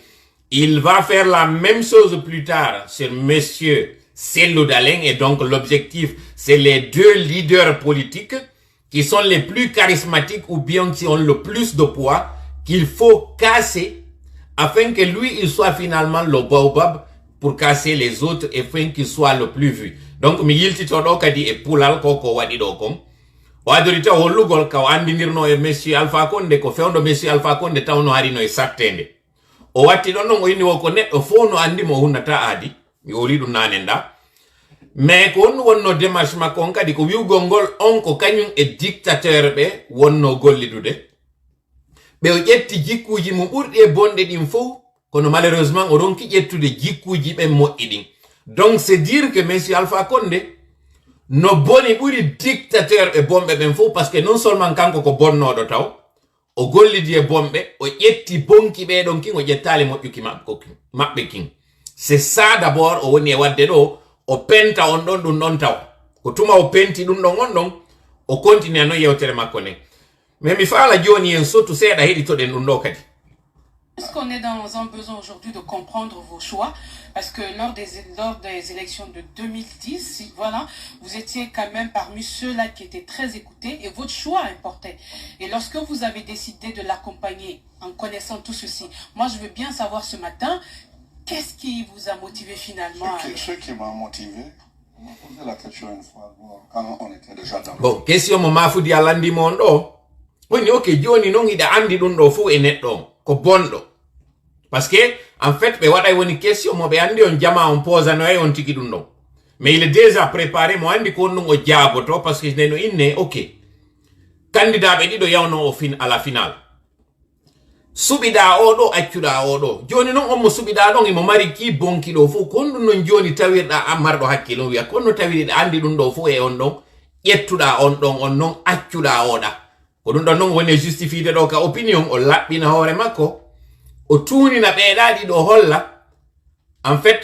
Il va faire la même chose plus tard sur Monsieur Cellou Dalein, et donc l'objectif, c'est les deux leaders politiques qui sont les plus charismatiques ou bien qui ont le plus de poids qu'il faut casser afin que lui, il soit finalement le baobab pour casser les autres et afin qu'il soit le plus vu. Donc, mi yilti to do kadi e pulal koko wadi do kon. O adorita o lugol ka o andinirno e Monsieur Alpha Condé ko fewndo Monsieur Alpha Condé tawno harino e sattende. O watti don non o yini woko neɗɗo fo no andi mo hunnata adi mi woli ɗum nane nda mais ko on wonno démarche makko on kadi ko wiwgol ngol on ko kañum e dictateur ɓe wonno gollidude ɓe o ƴetti jikkuji mo ɓurɗi e bonɗe ɗin fof kono malheureusement o ronki ƴettude jikkuji ɓe moƴƴi ɗin. Donc c'est dire que Monsieur Alpha Condé no boni ɓuri dictateur ɓe bonɓe ɓen fof parce que non seulement kanko ko bonnoɗo taw o gollidi e bombe o ƴetti bonki ɓeɗon kin o ƴettali moƴƴuki maɓɓe kin. C'est ça d'abord o woni e wadde ɗo o penta on ɗon ɗum ɗon taw ko tuma o penti ɗum ɗon on ɗon o continue no yewtere makko nden. Mais mi faala joni en sottu seeɗa heɗitoɗen ɗum ɗo kadi. Est-ce qu'on est dans un besoin aujourd'hui de comprendre vos choix? Parce que lors des élections de 2010, voilà, vous étiez quand même parmi ceux-là qui étaient très écoutés et votre choix importait. Et lorsque vous avez décidé de l'accompagner en connaissant tout ceci, moi je veux bien savoir ce matin, qu'est-ce qui vous a motivé finalement? Ce qui m'a motivé, on m'a posé la question une fois, quand on était déjà dans bon, question mo mafudi alandi mon ɗo. Woni ok, joni non ida andi ɗum ɗo fu e neɗɗo ko bonɗo. Parce que, en fait, be waɗay woni question mo be andi on jama on posano e on tigi ɗum ɗon. Mais il est déjà préparé mo andi ko ɗum o jaaboto parce que neno inne ok. Candidat ɓe ɗiɗo yawno à la finale. Suɓiɗa oɗo accuɗa oɗo. Joni non on mo suɓiɗa ɗon imo mari ki bonkiɗo fu kon ɗum non joni tawirɗa ammarɗo hakkilo wiya kono tawiriɗa andi ɗum ɗo fu e on ɗon ƴettuɗa on ɗon on non accuɗa oɗa. Ko ɗum ɗon non woni justifié ɗo ka opinion o laɓɓina hoore makko o tuunina ɓeeɗaɗi ɗo holla en fait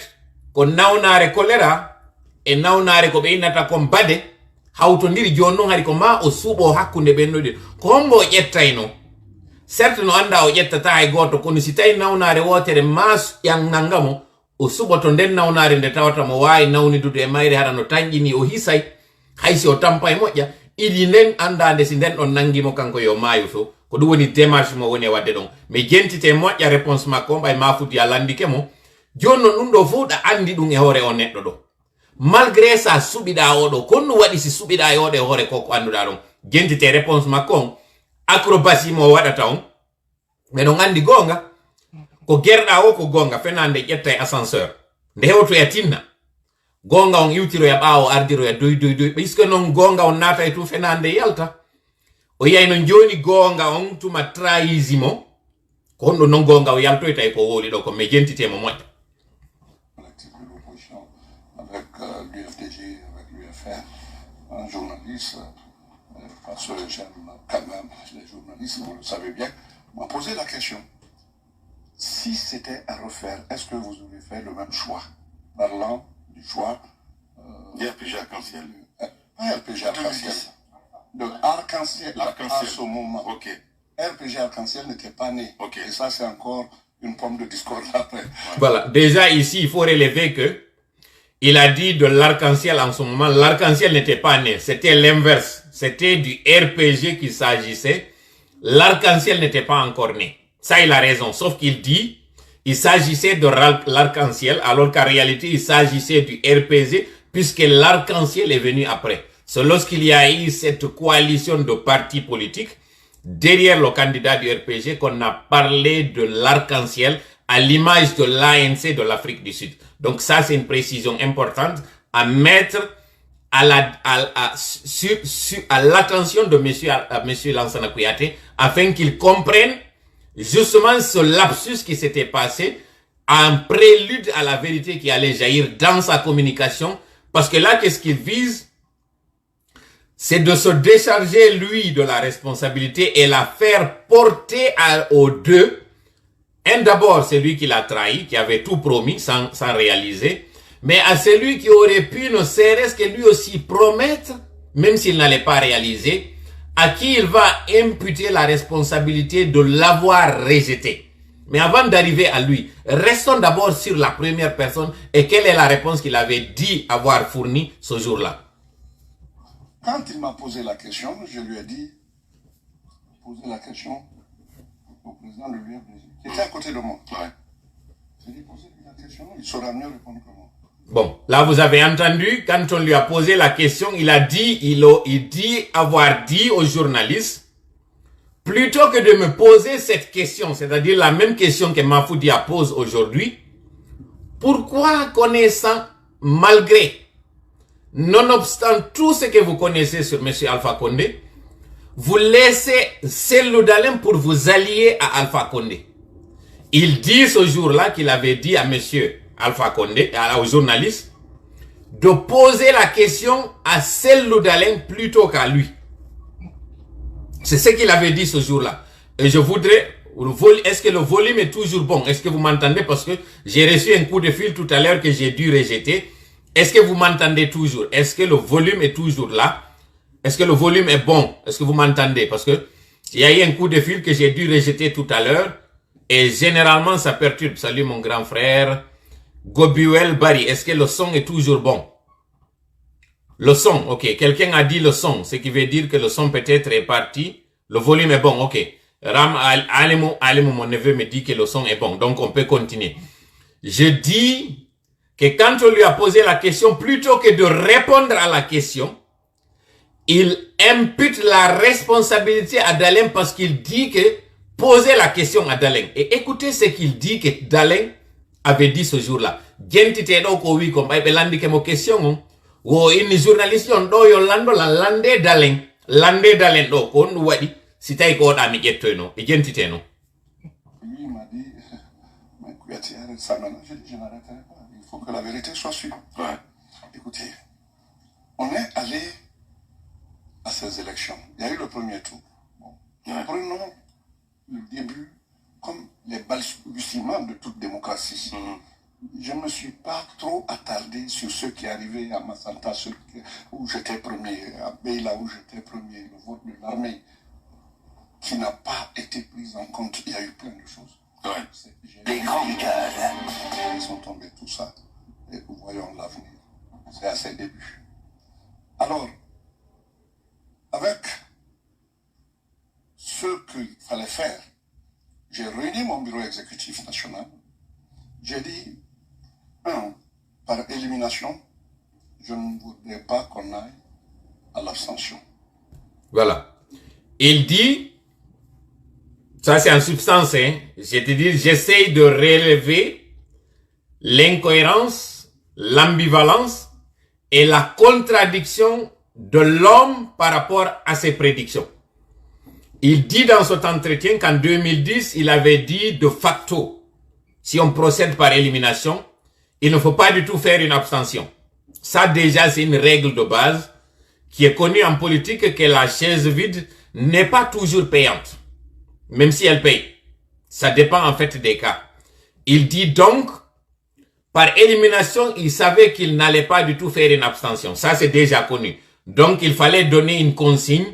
ko nawnare choléra e nawnare ko ɓe innata kon bade hawtodiri joni noon hari ko ma o suuɓo hakkunde ɓennuɗi ko hombo o ƴettayno certes no anda o ƴettata e goto kono si tawi nawnare wotere ma ƴannalngamo o suɓoto nden nawnare nde tawata mo wawi nawnidude e mayre haɗa no tañƴini o hisay haysi o tampa e moƴƴa iɗi nden andande si nden ɗon nangimo kanko yo maayo to ko ɗum woni démarche mo woni e wadde ɗon mais jentite moƴƴa réponse makko ɓay mafudi a landike mo joni non ɗum ɗo fof ɗa andi ɗum e hoore o neɗɗo ɗo malgré ça suɓiɗa oɗo konno waɗi si suɓiɗa e oɗo e hoore koko anduɗa ɗon jentite réponse makko on acrobatie mo waɗata on ɓeɗon andi gonga ko gerɗa o ko gonga fenande ƴetta e ascenseur nde hewtoya tinna gonga on iwtiroya ɓaawo ardiroya doy puisque non gonga on naata e tu fenande yalta o yiyay non joni gonga on tuma trahisimo ko honɗo non gonga o yaltoyta e ko woli ɗo ko mais jentitemo moƴƴa. Avec l'UFDG, avec l'UFR, un journaliste, parce que j'aime quand même les journalistes, vous le savez bien, m'a posé la question. Si c'était à refaire, est-ce que vous auriez fait le même choix? Parlant du choix RPG Arc-en-Ciel. Pas RPG Arc-en-Ciel. De Arc-en-Ciel à ce moment. Ok. RPG Arc-en-Ciel n'était pas né. Ok. Et ça, c'est encore une pomme de discorde après. Voilà. Déjà ici, il faut relever que il a dit de l'arc-en-ciel en ce moment. L'arc-en-ciel n'était pas né. C'était l'inverse. C'était du RPG qu'il s'agissait. L'arc-en-ciel n'était pas encore né. Ça, il a raison. Sauf qu'il dit, il s'agissait de l'arc-en-ciel, alors qu'en réalité, il s'agissait du RPG, puisque l'arc-en-ciel est venu après. C'est lorsqu'il y a eu cette coalition de partis politiques, derrière le candidat du RPG, qu'on a parlé de l'arc-en-ciel, à l'image de l'ANC de l'Afrique du Sud. Donc ça, c'est une précision importante à mettre à l'attention de monsieur Lansana Kouyaté, afin qu'il comprenne justement ce lapsus qui s'était passé en prélude à la vérité qui allait jaillir dans sa communication. Parce que là, qu'est-ce qu'il vise? C'est de se décharger, lui, de la responsabilité et la faire porter aux deux, d'abord, c'est lui qui l'a trahi, qui avait tout promis sans réaliser, mais à celui qui aurait pu ne serait-ce que lui aussi promettre, même s'il n'allait pas réaliser, à qui il va imputer la responsabilité de l'avoir rejeté. Mais avant d'arriver à lui, restons d'abord sur la première personne et quelle est la réponse qu'il avait dit avoir fournie ce jour-là. Quand il m'a posé la question, je lui ai dit, poser la question au président de l'UFDG, qui était à côté de moi. Ouais. J'ai dit, posez-lui la question, il saura mieux répondre que moi. Bon, là vous avez entendu, quand on lui a posé la question, il dit avoir dit aux journalistes, plutôt que de me poser cette question, c'est-à-dire la même question que Mafoudia pose aujourd'hui, pourquoi connaissant, malgré, nonobstant tout ce que vous connaissez sur M. Alpha Condé, vous laissez Cellou Dalein pour vous allier à Alpha Condé? Il dit ce jour-là qu'il avait dit à M. Alpha Condé, aux journalistes, de poser la question à Cellou Dalein plutôt qu'à lui. C'est ce qu'il avait dit ce jour-là. Et je voudrais, est-ce que le volume est toujours bon? Est-ce que vous m'entendez? Parce que j'ai reçu un coup de fil tout à l'heure que j'ai dû rejeter. Est-ce que vous m'entendez toujours? Est-ce que le volume est toujours là? Est-ce que le volume est bon? Est-ce que vous m'entendez? Parce que il y a eu un coup de fil que j'ai dû rejeter tout à l'heure. Et généralement, ça perturbe. Salut mon grand frère. Gobiwel Barry, est-ce que le son est toujours bon? Le son, ok. Quelqu'un a dit le son, ce qui veut dire que le son peut-être est parti. Le volume est bon, ok. Ram Alimou, mon neveu me dit que le son est bon. Donc on peut continuer. Je dis que quand on lui a posé la question, plutôt que de répondre à la question, il impute la responsabilité à Dalein parce qu'il dit que poser la question à Dalein. Et écoutez ce qu'il dit que Dalein avait dit ce jour-là. Gentité do ko wi ko bay be landi ke mo question wo inni journaliste on do yo lando la lande Dalein do ko on wadi si tay ko da mi jetto no e gentité no. Lui il m'a dit mais Kouyaté arrête ça maintenant. Je dis je n'arrêterai pas. Il faut que la vérité soit sûre. Ouais. Écoutez, on est allé à ces élections. Il y a eu le premier tour. Bon. Ouais. Prenons le début comme les balbutiements de toute démocratie. Je ne me suis pas trop attardé sur ceux qui arrivaient à Massanta, où j'étais premier, à Beila où j'étais premier, le vote de l'armée, qui n'a pas été pris en compte. Il y a eu plein de choses. Ouais. Les grands cœurs. Ils sont tombés, tout ça. Et nous voyons l'avenir. C'est à ses débuts. Alors, avec ce qu'il fallait faire, j'ai réuni mon bureau exécutif national. J'ai dit, par élimination, je ne voudrais pas qu'on aille à l'abstention. Voilà. Il dit, ça c'est en substance, hein, je te dis, j'essaye de relever l'incohérence, l'ambivalence et la contradiction de l'homme par rapport à ses prédictions. Il dit dans cet entretien qu'en 2010, il avait dit de facto, si on procède par élimination, il ne faut pas du tout faire une abstention. Ça déjà, c'est une règle de base qui est connue en politique que la chaise vide n'est pas toujours payante, même si elle paye. Ça dépend en fait des cas. Il dit donc, par élimination, il savait qu'il n'allait pas du tout faire une abstention. Ça, c'est déjà connu. Donc, il fallait donner une consigne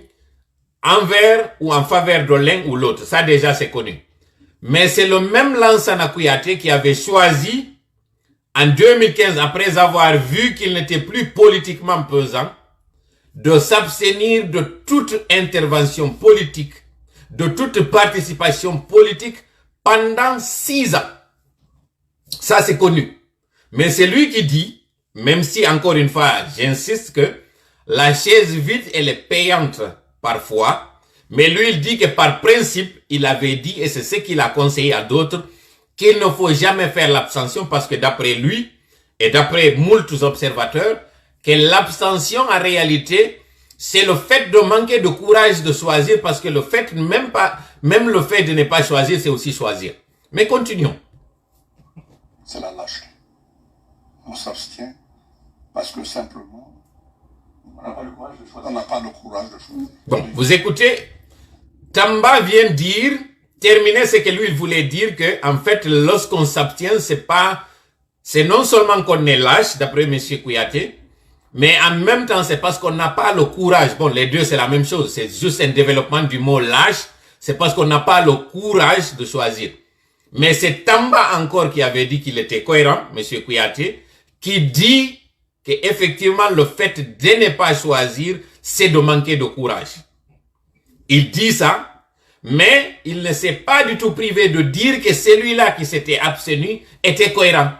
envers ou en faveur de l'un ou l'autre. Ça, déjà, c'est connu. Mais c'est le même Lansana Kouyaté qui avait choisi, en 2015, après avoir vu qu'il n'était plus politiquement pesant, de s'abstenir de toute intervention politique, de toute participation politique pendant 6 ans. Ça, c'est connu. Mais c'est lui qui dit, même si, encore une fois, j'insiste que la chaise vide, elle est payante parfois, mais lui, il dit que par principe, il avait dit, et c'est ce qu'il a conseillé à d'autres, qu'il ne faut jamais faire l'abstention parce que d'après lui, et d'après moult observateurs, que l'abstention, en réalité, c'est le fait de manquer de courage de choisir parce que le fait, même le fait de ne pas choisir, c'est aussi choisir. Mais continuons. C'est la lâcheté. On s'abstient parce que simplement, on n'a pas le courage de choisir. Bon, vous écoutez, Tamba vient dire, terminer ce que lui il voulait dire que, en fait, lorsqu'on s'abstient, c'est non seulement qu'on est lâche, d'après M. Kouyaté, mais en même temps, c'est parce qu'on n'a pas le courage. Bon, les deux, c'est la même chose. C'est juste un développement du mot lâche. C'est parce qu'on n'a pas le courage de choisir. Mais c'est Tamba encore qui avait dit qu'il était cohérent, M. Kouyaté, qui dit qu'effectivement, le fait de ne pas choisir, c'est de manquer de courage. Il dit ça, mais il ne s'est pas du tout privé de dire que celui-là qui s'était abstenu était cohérent.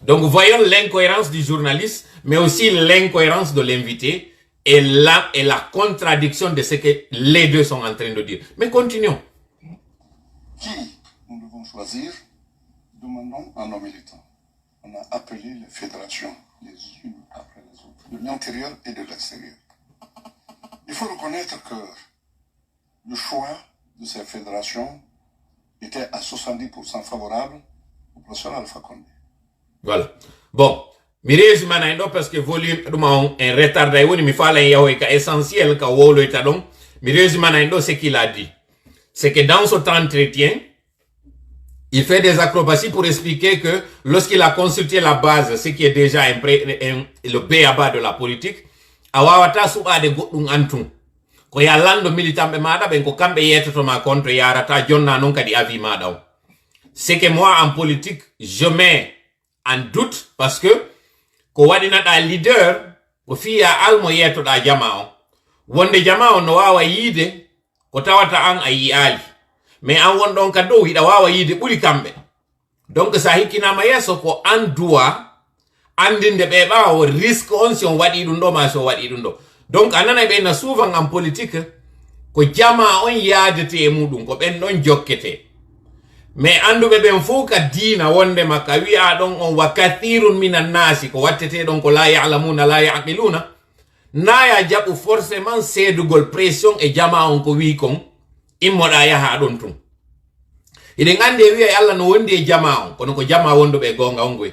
Donc voyons l'incohérence du journaliste, mais aussi l'incohérence de l'invité et la contradiction de ce que les deux sont en train de dire. Mais continuons. Qui nous devons choisir? Demandons à nos militants. On a appelé les fédérations, les unes après les autres, de l'intérieur et de l'extérieur. Il faut reconnaître que le choix de ces fédérations était à 70% favorable au professeur Alpha Condé. Voilà. Bon, mi résumé parce que volume un retard d'ailleurs, mi fala yaho ka essentiel ka wolo eta donc mi résumé ce qu'il a dit. C'est que dans cet entretien, il fait des acrobaties pour expliquer que lorsqu'il a consulté la base, ce qui est déjà le B.A.B.A. de la politique, awawata suba de godun antum. Ko ya lando militant mada ben ko kambe yetoto ma contre yarata jonna non kadi avis mada. C'est que moi en politique, je mets en doute parce que ko wadina da leader ko fiya almo yeto da jamao. Wonde jamao no wawa yide ko tawata an ayi ali. Mais an wondon ka do ida wawa yide buri kambe. Donc sa hikinama yeso ko an doit andinde be bawo risque on si on wadi dum do ma so wadi dum do. Donc anana be na souvent en politique ko jama on yaadete e mudum ko ben don jokkete. Mais andube ben fouka dina wonde maka wi'a don on wakathirun minan nasi ko wattete don ko la ya'lamuna la ya'qiluna na ya jabu forcément sedugol pression e jama on ko wi kon immoda yaha don tum ide ngande wi'a Allah no wondi e jama on kono ko jama wondo be gonga ongoy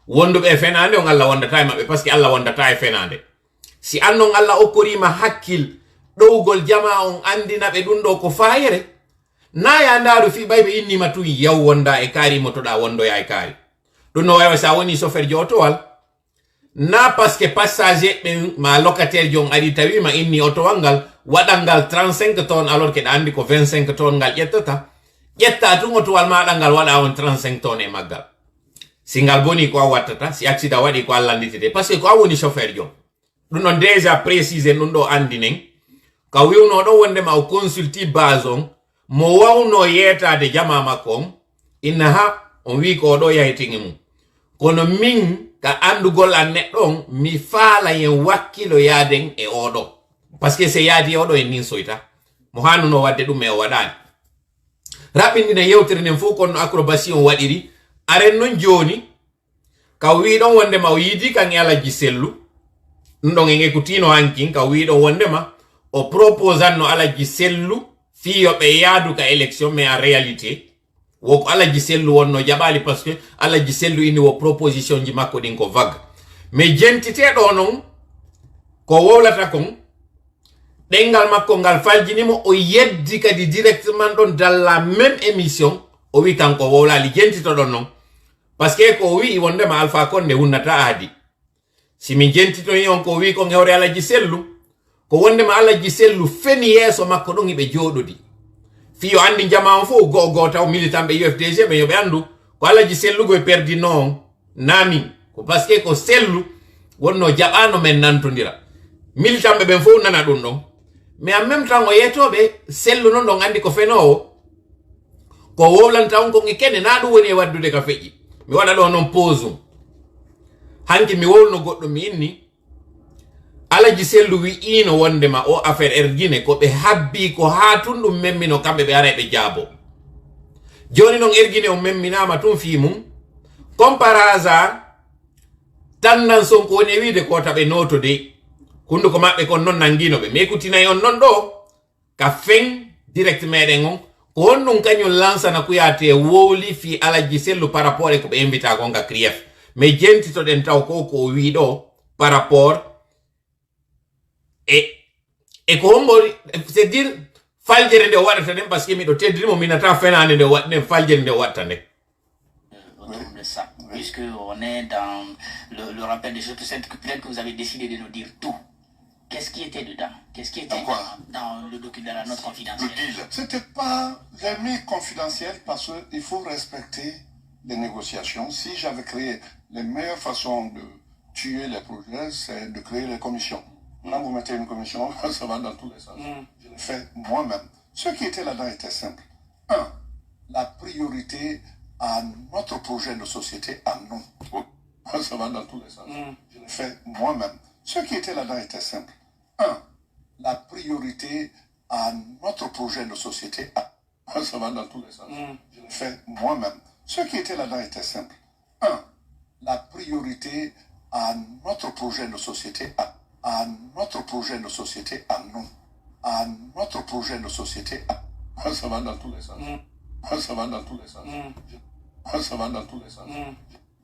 wondo be fenande on Allah wondata mabbe parce que Allah wondata e fenande si annon Allah okkorima hakkil dowgol jama on andina be dun do ko fayere na ya ndaru fi baybe inni matu yaw wonda e kari motoda wondo ya e kari dun no wawa sa woni chauffeur jotowal na parce que passager be ma locataire jong ari tawi ma inni auto wangal wadangal 35 tonnes alors que andi ko 25 tonnes ngal yetta tu motowal ma dangal wada on 35 tonnes e maggal singal boni ko wattata si accident wadi ko allanditete parce que ko woni chauffeur jong dun non déjà préciser nun do andinen ka wiwno do wonde ma o consulti bazon mo wawno yeta de jama makom innaha on wi ko do yaitingi mum kono min ka andugol an neddon mi faala yen wakkilo yaden e odo parce que c'est yadi odo en nin soita mo hanu no wadde dum e wadani rabindina yewtere nen fu kon acrobatie on wadiri aren non joni ka wi don wonde ma o yidi kan yala jisellu ndon en ekutino hankin ka wi don wonde ma o proposanno ala jisellu fiyo be yadu ka élection mais en réalité wo ala jisellu wonno jabali parce que ala jisellu ini wo proposition ji makko din ko vague mais jentite do non ko wolata kon dengal makko ngal faljinimo o yeddi kadi directement don dans la même émission o wi kanko wola li jentito don non parce que ko wi wonde ma Alpha Condé hunnata adi si mi jentito yon ko wi ko ngewre ala jisellu ko wonde ma Allah jisellu feni yeso makko don ibe jododi fiyo andi jama on fo go taw militant be UFDG be yobe andu ko Allah jisellu go perdi non nami ko parce que ko sellu wonno jabano men nantondira militant be ben fo nana dum don mais en même temps o yetobe sellu non don andi ko feno ko wolanta on ko ngikene na du woni waddude ka feji mi wada do non pose hanki mi wolno goddo mi inni ala jisellu wi ino wonde ma o affaire ergine ko be habbi ko hatundum memmino kambe be ara be jabo joni non ergine o memminama tun fi mum comme par hasard tannan son ko ne wiide ko tabe noto de kundu ko mabbe kon non nangino be mekutina yon non do ka fen direct meden on ko non kanyo lansa na kuyate woli fi ala jisellu par rapport ko be invita ko nga krief mais jenti to den taw ko wi do par rapport et comme c'est dire faljere nde waɗata nden parce que miɗo teddinimo minata fenande nde waɗ nden faljere nde waɗta nde. Autour de ça, puisque on est dans le rappel des choses, peut-être que vous avez décidé de nous dire tout. Qu'est-ce qui était dedans? Qu'est-ce qui était dans le document, dans la note confidentielle? C'était pas, j'ai mis confidentiel parce qu'il faut respecter les négociations. Si j'avais créé les meilleures façons de tuer les projets, c'est de créer les commissions. Quand vous mettez une commission, ça va dans tous les sens. Je l'ai fait moi-même. Ce qui était là-dedans était simple. 1. La priorité à notre projet de société à nous. Ça va dans tous les sens. Je l'ai fait moi-même. Ce qui était là-dedans était simple. 1. La priorité à notre projet de société à nous. Ça va dans tous les sens. Je l'ai fait moi-même. Ce qui était là-dedans était simple. 1. La priorité à notre projet de société à notre projet de société à nous. À notre projet de société à nous. Ça va dans tous les sens. Ça va dans tous les sens. Ça va dans tous les sens.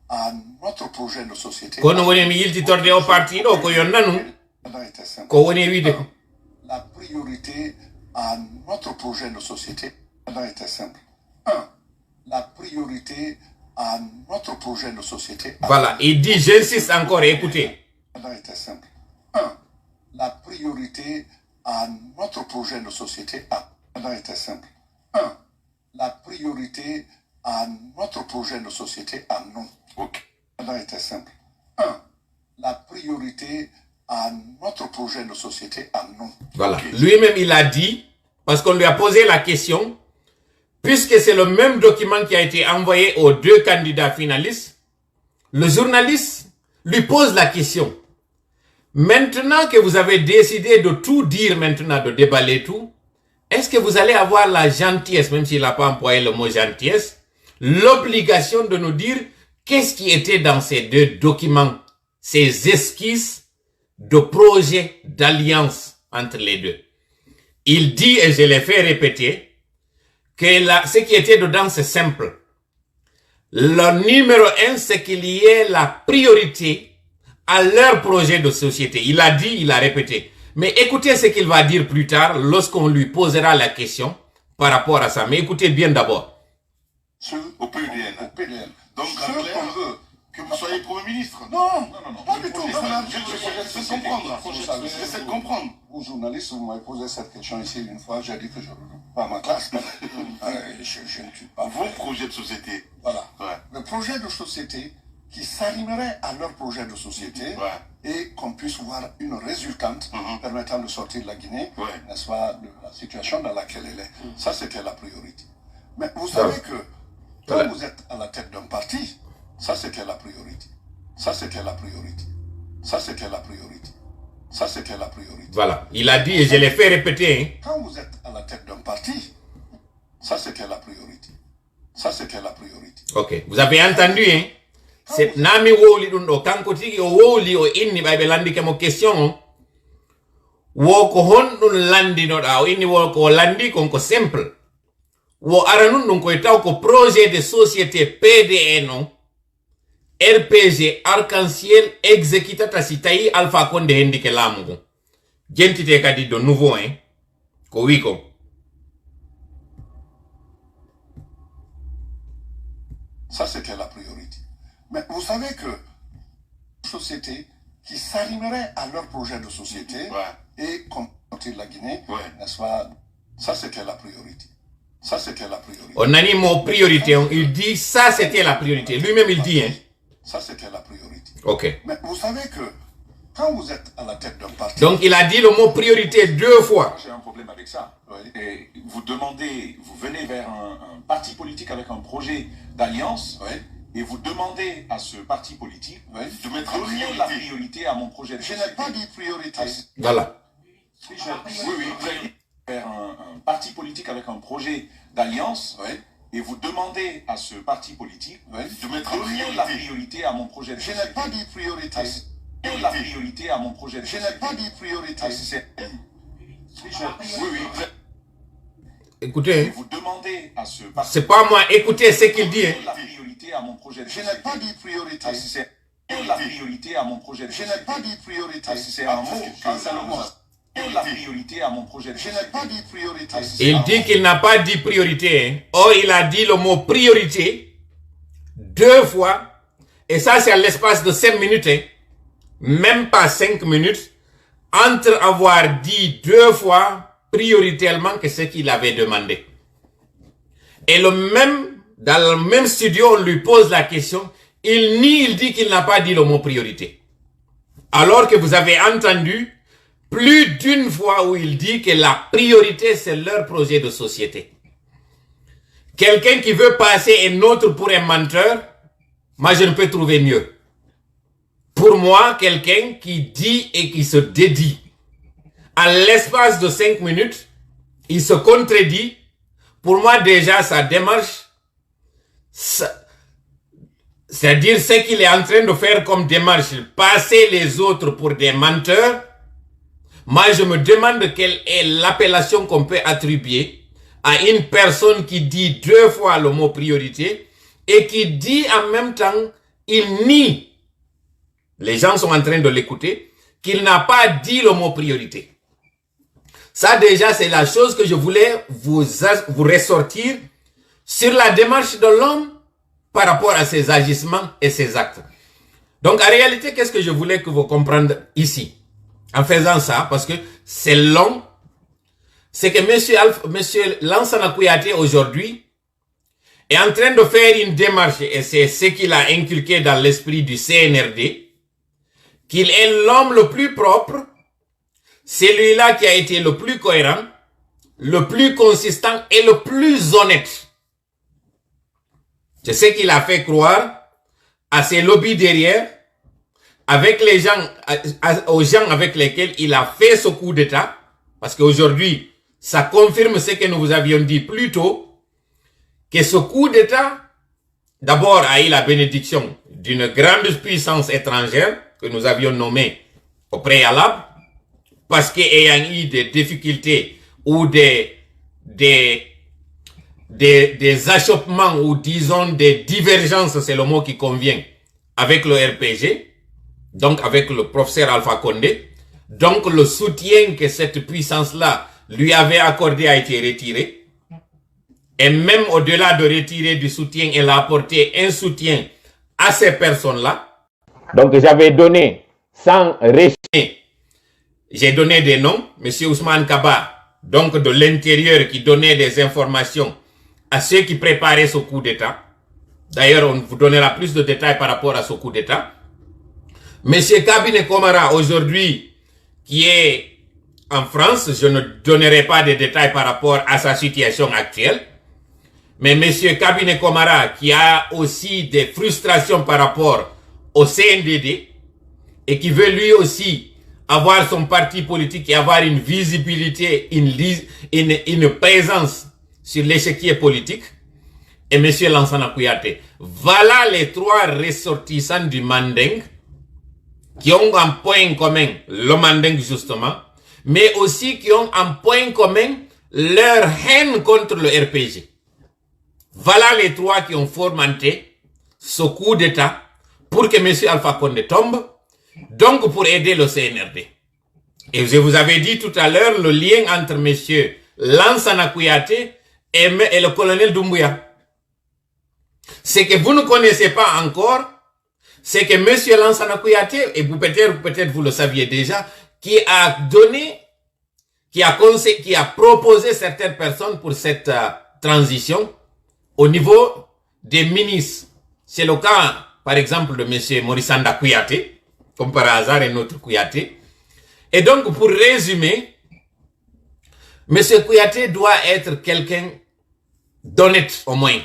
À notre projet de société. Kono woni mi yiltitorde o parti ɗo ko yon nanu ko woni wiide ko. La priorité à notre projet de société était simple. 1. La priorité à notre projet de société. Voilà, il dit, j'insiste encore, écoutez. Était simple. 1. La priorité à notre projet de société était simple. 1. La priorité à notre projet de société à nous. Était simple. 1. La priorité à notre projet de société à nous. Voilà, lui-même il a dit, parce qu'on lui a posé la question, puisque c'est le même document qui a été envoyé aux deux candidats finalistes, le journaliste lui pose la question. Maintenant que vous avez décidé de tout dire maintenant, de déballer tout, est-ce que vous allez avoir la gentillesse, même s'il n'a pas employé le mot gentillesse, l'obligation de nous dire qu'est-ce qui était dans ces deux documents, ces esquisses de projet d'alliance entre les deux. Il dit, et je l'ai fait répéter, que ce qui était dedans, c'est simple. Le numéro 1, c'est qu'il y ait la priorité à leur projet de société. Il a dit, il a répété. Mais écoutez ce qu'il va dire plus tard lorsqu'on lui posera la question par rapport à ça. Mais écoutez bien d'abord. Au PUDN. Donc, en clair, que vous soyez Premier ministre. Non, pas du tout. J'essaie de comprendre. Vous, journalistes, vous m'avez posé cette question ici une fois, j'ai dit que je ne veux pas ma classe. Je ne suis pas. Vos projets de société. Voilà. Le projet de société qui s'arrimerait à leur projet de société et qu'on puisse voir une résultante permettant de sortir de la Guinée, n'est-ce pas, de la situation dans laquelle elle est. Ça, c'était la priorité. Mais vous savez que quand vous êtes à la tête d'un parti, ça, c'était la priorité. Ça, c'était la priorité. Ça, c'était la priorité. Ça, c'était la priorité. Voilà. Il a dit, et je l'ai fait répéter. Hein. Quand vous êtes à la tête d'un parti, ça, c'était la priorité. Ça, c'était la priorité. Ok. Vous avez entendu, hein? C'est Nami Woli Dundo, Kankotiki, o Woli, o Inni, Bible Landi, comme question. Woko Hondun Landi, no, o Inni Woko Landi, konko simple. Wo Aranun, donc, ko projet de société PDN, RPG arc-en-ciel exécutata sitayi alpha konde hendike lamugo. Gentite kadi de nouveau, hein. Ko wiko. Ça, c'était la priorité. Mais vous savez que société qui s'arrimerait à leur projet de société et compter la Guinée, n'est-ce pas? Ça, c'était la priorité. Ça, c'était la priorité. On a mis mot priorité. Il dit ça, c'était la priorité. Lui-même, il dit, hein. Ça, c'était la priorité. Ok. Mais vous savez que quand vous êtes à la tête d'un parti... Donc, il a dit le mot priorité 2 fois. J'ai un problème avec ça. Et vous demandez, vous venez vers un parti politique avec un projet d'alliance, et vous demandez à ce parti politique de mettre la priorité à mon projet de société. Je n'ai pas dit priorité. Voilà. Oui, vous allez vers un parti politique avec un projet d'alliance, et vous demandez à ce parti politique de mettre la priorité à mon projet de société. Je n'ai pas dit priorité. La priorité à mon projet de Je société. n'ai pas dit priorité. Écoutez, Et vous demandez à ce parti c'est pas moi. Écoutez ce qu'il dit. Hein. la priorité à mon projet de Je société. n'ai pas dit priorité. C'est la priorité à mon projet de Je société. n'ai pas dit priorité. C'est un mot, c'est le mot. la priorité à mon projet de Je n'ai pas dit priorité. Il dit qu'il n'a pas dit priorité. Hein. Or, il a dit le mot priorité 2 fois. Et ça, c'est à l'espace de 5 minutes. Hein. Même pas 5 minutes. Entre avoir dit 2 fois prioritairement que ce qu'il avait demandé. Et dans le même studio, on lui pose la question. Il nie, il dit qu'il n'a pas dit le mot priorité. Alors que vous avez entendu plus d'une fois où il dit que la priorité, c'est leur projet de société. Quelqu'un qui veut passer un autre pour un menteur, moi je ne peux trouver mieux. Pour moi, quelqu'un qui dit et qui se dédie, à l'espace de 5 minutes, il se contredit. Pour moi déjà, sa démarche, c'est-à-dire ce qu'il est en train de faire comme démarche, passer les autres pour des menteurs. Moi, je me demande quelle est l'appellation qu'on peut attribuer à une personne qui dit 2 fois le mot priorité et qui dit en même temps, il nie, les gens sont en train de l'écouter, qu'il n'a pas dit le mot priorité. Ça déjà, c'est la chose que je voulais vous ressortir sur la démarche de l'homme par rapport à ses agissements et ses actes. Donc, en réalité, qu'est-ce que je voulais que vous compreniez ici? En faisant ça, parce que c'est long, c'est que monsieur Lansana Kouyaté aujourd'hui est en train de faire une démarche, et c'est ce qu'il a inculqué dans l'esprit du CNRD, qu'il est l'homme le plus propre, celui-là qui a été le plus cohérent, le plus consistant et le plus honnête. C'est ce qu'il a fait croire à ses lobbies derrière, avec les gens, aux gens avec lesquels il a fait ce coup d'État, parce qu'aujourd'hui, ça confirme ce que nous vous avions dit plus tôt, que ce coup d'État, d'abord a eu la bénédiction d'une grande puissance étrangère, que nous avions nommée au préalable, parce qu'ayant eu des difficultés ou des achoppements ou disons des divergences, c'est le mot qui convient, avec le RPG, donc avec le professeur Alpha Condé, donc le soutien que cette puissance-là lui avait accordé a été retiré. Et même au-delà de retirer du soutien, elle a apporté un soutien à ces personnes-là. Donc j'avais donné, sans résumer, j'ai donné des noms, M. Ousmane Kaba, donc de l'intérieur, qui donnait des informations à ceux qui préparaient ce coup d'État. D'ailleurs, on vous donnera plus de détails par rapport à ce coup d'État. M. Kabine Komara, aujourd'hui, qui est en France, je ne donnerai pas de détails par rapport à sa situation actuelle. Mais M. Kabine Komara, qui a aussi des frustrations par rapport au CNDD, et qui veut lui aussi avoir son parti politique et avoir une visibilité, une présence sur l'échiquier politique, et M. Lansana Kouyaté. Voilà les 3 ressortissants du Manding qui ont en point commun le Manding justement, mais aussi qui ont en point commun leur haine contre le RPG. Voilà les 3 qui ont fomenté ce coup d'État pour que M. Alpha Condé tombe, donc pour aider le CNRD. Et je vous avais dit tout à l'heure le lien entre M. Lansana Kouyaté et le colonel Doumbouya. Ce que vous ne connaissez pas encore, c'est que M. Lansana Kouyaté, et peut-être vous le saviez déjà, qui a proposé certaines personnes pour cette transition au niveau des ministres. C'est le cas, par exemple, de M. Morissanda Kouyaté, comme par hasard un autre Kouyaté. Et donc, pour résumer, M. Kouyaté doit être quelqu'un d'honnête au moins,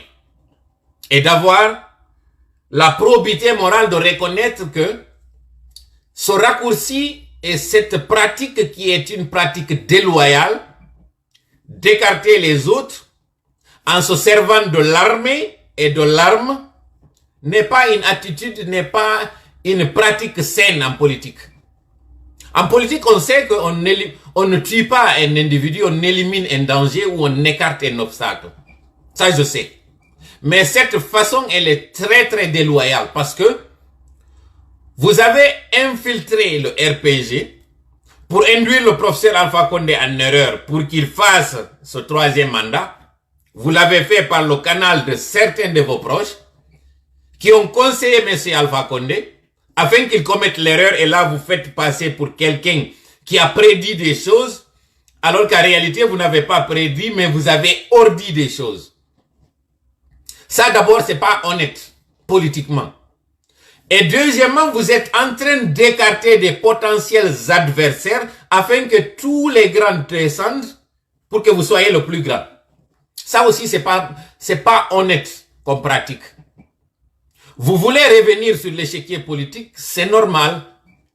et d'avoir la probité morale de reconnaître que ce raccourci et cette pratique qui est une pratique déloyale, d'écarter les autres en se servant de l'armée et de l'arme, n'est pas une attitude, n'est pas une pratique saine en politique. En politique, on sait qu'on ne tue pas un individu, on élimine un danger ou on écarte un obstacle. Ça, je sais. Mais cette façon, elle est très, très déloyale parce que vous avez infiltré le RPG, pour induire le professeur Alpha Condé en erreur, pour qu'il fasse ce troisième mandat. Vous l'avez fait par le canal de certains de vos proches qui ont conseillé M. Alpha Condé afin qu'il commette l'erreur, et là vous faites passer pour quelqu'un qui a prédit des choses, alors qu'en réalité vous n'avez pas prédit, mais vous avez ordi des choses. Ça d'abord, c'est pas honnête politiquement. Et deuxièmement, vous êtes en train d'écarter des potentiels adversaires afin que tous les grands descendent pour que vous soyez le plus grand. Ça aussi, c'est pas honnête comme pratique. Vous voulez revenir sur l'échiquier politique, c'est normal.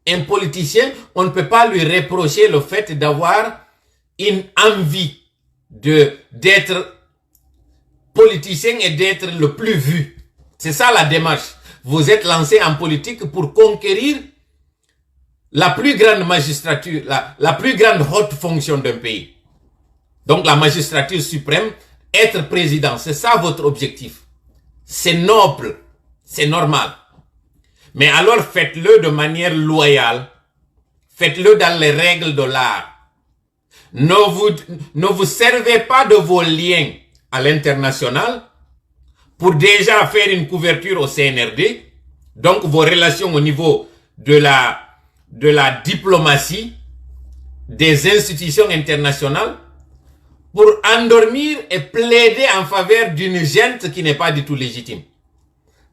Un politicien, on ne peut pas lui reprocher le fait d'avoir une envie d'être politicien et d'être le plus vu. C'est ça la démarche. Vous êtes lancé en politique pour conquérir la plus grande magistrature, la plus grande haute fonction d'un pays. Donc la magistrature suprême, être président, c'est ça votre objectif. C'est noble, c'est normal. Mais alors faites-le de manière loyale. Faites-le dans les règles de l'art. Ne vous servez pas de vos liens à l'international pour déjà faire une couverture au CNRD. Donc vos relations au niveau de la diplomatie, des institutions internationales, pour endormir et plaider en faveur d'une gente qui n'est pas du tout légitime.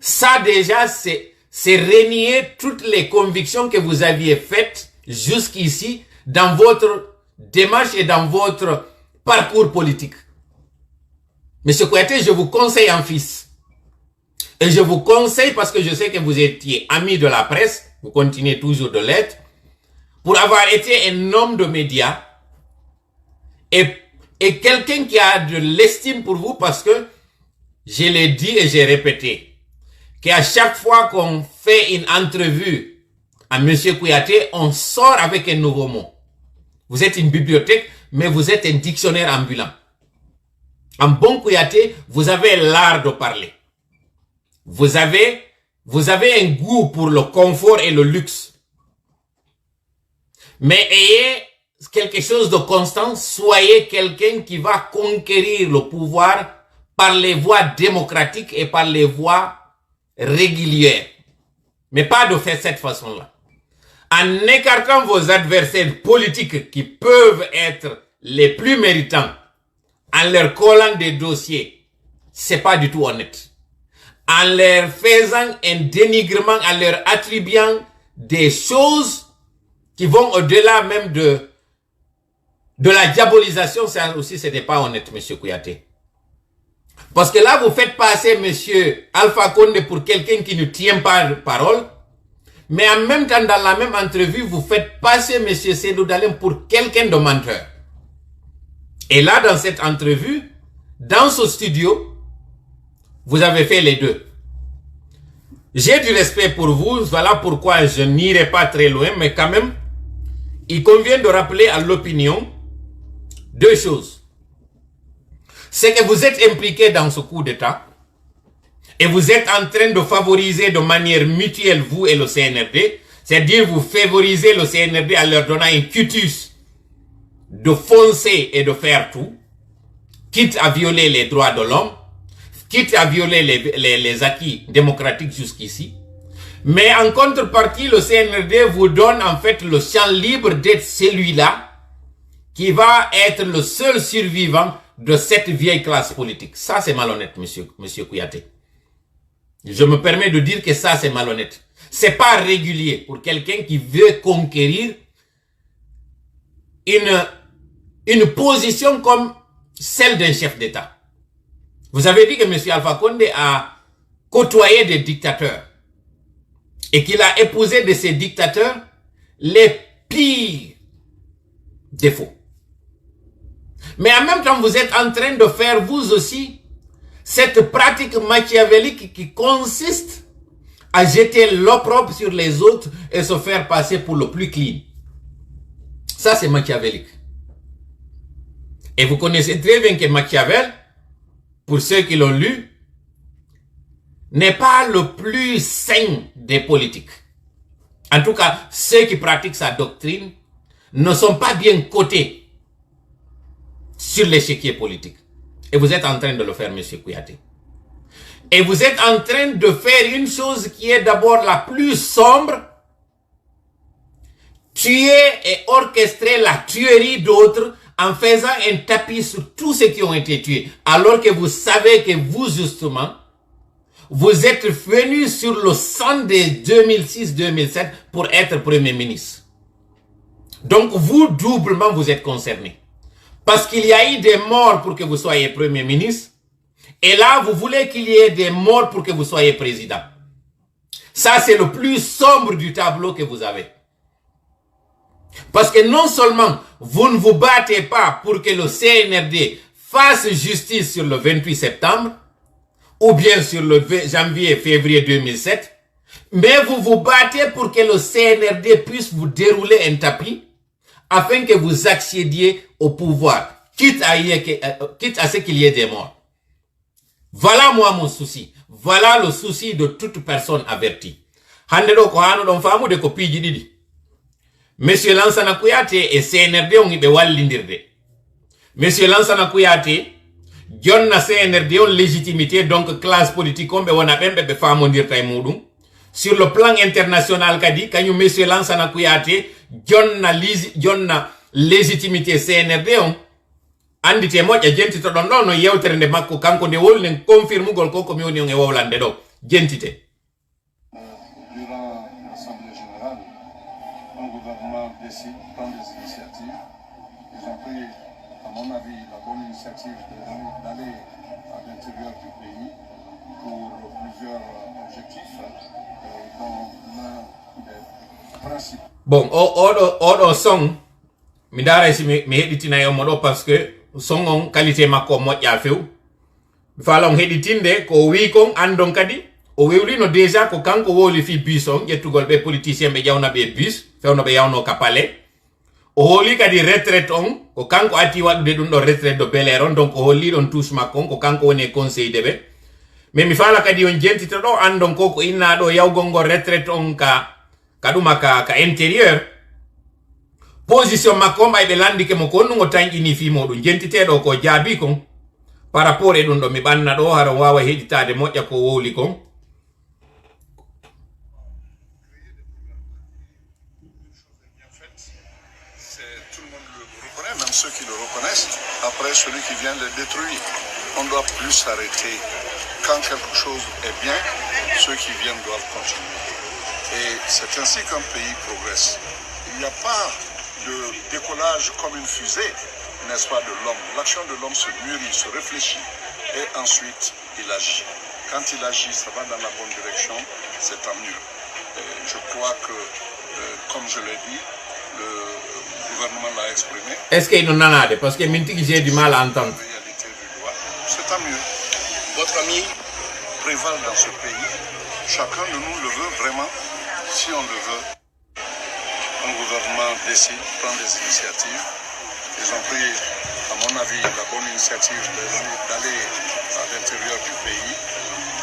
Ça déjà, c'est renier toutes les convictions que vous aviez faites jusqu'ici dans votre démarche et dans votre parcours politique. Monsieur Kouyaté, je vous conseille en fils. Et je vous conseille, parce que je sais que vous étiez ami de la presse, vous continuez toujours de l'être, pour avoir été un homme de médias et quelqu'un qui a de l'estime pour vous, parce que je l'ai dit et j'ai répété, qu'à chaque fois qu'on fait une entrevue à Monsieur Kouyaté, on sort avec un nouveau mot. Vous êtes une bibliothèque, mais vous êtes un dictionnaire ambulant. En bon Kouyaté, vous avez l'art de parler. Vous avez un goût pour le confort et le luxe. Mais ayez quelque chose de constant, soyez quelqu'un qui va conquérir le pouvoir par les voies démocratiques et par les voies régulières. Mais pas de faire cette façon-là. En écartant vos adversaires politiques qui peuvent être les plus méritants, en leur collant des dossiers, c'est pas du tout honnête. En leur faisant un dénigrement, en leur attribuant des choses qui vont au-delà même de la diabolisation, ça aussi, ce n'est pas honnête, monsieur Kouyaté. Parce que là, vous faites passer monsieur Alpha Condé pour quelqu'un qui ne tient pas de parole, mais en même temps, dans la même entrevue, vous faites passer monsieur Seydou Dalem pour quelqu'un de menteur. Et là, dans cette entrevue, dans ce studio, vous avez fait les deux. J'ai du respect pour vous, voilà pourquoi je n'irai pas très loin, mais quand même, il convient de rappeler à l'opinion deux choses. C'est que vous êtes impliqué dans ce coup d'État et vous êtes en train de favoriser de manière mutuelle, vous et le CNRD, c'est-à-dire vous favorisez le CNRD en leur donnant un cutus de foncer et de faire tout, quitte à violer les droits de l'homme, quitte à violer les acquis démocratiques jusqu'ici. Mais en contrepartie, le CNRD vous donne en fait le champ libre d'être celui-là qui va être le seul survivant de cette vieille classe politique. Ça, c'est malhonnête, monsieur Kouyaté. Je me permets de dire que ça, c'est malhonnête. C'est pas régulier pour quelqu'un qui veut conquérir une position comme celle d'un chef d'État. Vous avez dit que M. Alpha Condé a côtoyé des dictateurs et qu'il a épousé de ces dictateurs les pires défauts. Mais en même temps, vous êtes en train de faire vous aussi cette pratique machiavélique qui consiste à jeter l'opprobre sur les autres et se faire passer pour le plus clean. Ça, c'est machiavélique. Et vous connaissez très bien que Machiavel, pour ceux qui l'ont lu, n'est pas le plus sain des politiques. En tout cas, ceux qui pratiquent sa doctrine ne sont pas bien cotés sur l'échiquier politique. Et vous êtes en train de le faire, M. Kouyaté. Et vous êtes en train de faire une chose qui est d'abord la plus sombre, tuer et orchestrer la tuerie d'autres en faisant un tapis sur tous ceux qui ont été tués, alors que vous savez que vous, justement, vous êtes venus sur le sang de 2006-2007 pour être Premier ministre. Donc vous, doublement, vous êtes concernés. Parce qu'il y a eu des morts pour que vous soyez Premier ministre, et là, vous voulez qu'il y ait des morts pour que vous soyez président. Ça, c'est le plus sombre du tableau que vous avez. Parce que non seulement vous ne vous battez pas pour que le CNRD fasse justice sur le 28 septembre, ou bien sur le janvier-février 2007, mais vous vous battez pour que le CNRD puisse vous dérouler un tapis afin que vous accédiez au pouvoir, quitte à ce qu'il y ait des morts. Voilà moi mon souci. Voilà le souci de toute personne avertie. Handelo ko hanu don famu de ko piji didi. Monsieur Lansana Kouyaté et CNRD on ibe wallindirde. Monsieur Lansana Kouyaté jonna CNRD on légitimité donc classe politique on be wona bembe be famondir tay mudum. Sur le plan international kadi kanyu Monsieur Lansana Kouyaté jonna légitimité CNRD on andite moja jentito don no yewtere nde makko kanko de wolnen confirme gol ko mi woni on e wowlande do jentite. Durant l'Assemblée générale, un gouvernement décide, prend des initiatives. Ils ont pris, à mon avis, la bonne initiative d'aller à l'intérieur du pays pour plusieurs objectifs, dont l'un des principaux. Bon, odo song mi dara si mi heditina yo modo parce que song on qualité makko moƴƴa few mi fala on heditinde ko wi kon andon kadi o wewrino déjà ko kanko woli fi bus on ƴettugol ɓe politicien ɓe ƴawna ɓe bus fewno ɓe yawno ka palais o holi kadi retraite on ko kanko atti waɗude ɗum ɗo retraite do Bel Air on donc o holli ɗon touche makko on ko kanko woni conseil de ɓe mais mi fala kadi on jentita ɗo andon ko inna ɗo yawgol ngol retraite on ka ɗuma ka intérieur position makko ɓay ɓe landike mo ko onnugo tañƴini fi moɗum jentiteɗo ko jaabi kon par rapport e ɗum ɗo mi ɓanna ɗo hara wawa heɗitade moƴƴa ko wowli kon. Tout le monde le reconnaît, même ceux qui le reconnaissent, après celui qui vient le détruire. On ne doit plus s'arrêter. Quand quelque chose est bien, ceux qui viennent doivent continuer. Et c'est ainsi qu'un pays progresse. Il n'y a pas de décollage comme une fusée, n'est-ce pas, de l'homme. L'action de l'homme se mûrit, se réfléchit et ensuite il agit. Quand il agit, ça va dans la bonne direction, c'est tant mieux. Et je crois que, comme je l'ai dit, le gouvernement l'a exprimé. Est-ce qu'il en a des? Parce que j'ai du mal à entendre. C'est tant mieux. Votre ami prévale dans ce pays. Chacun de nous le veut vraiment, si on le veut. Un gouvernement décide, prend des initiatives. Ils ont pris, à mon avis, la bonne initiative d'aller à l'intérieur du pays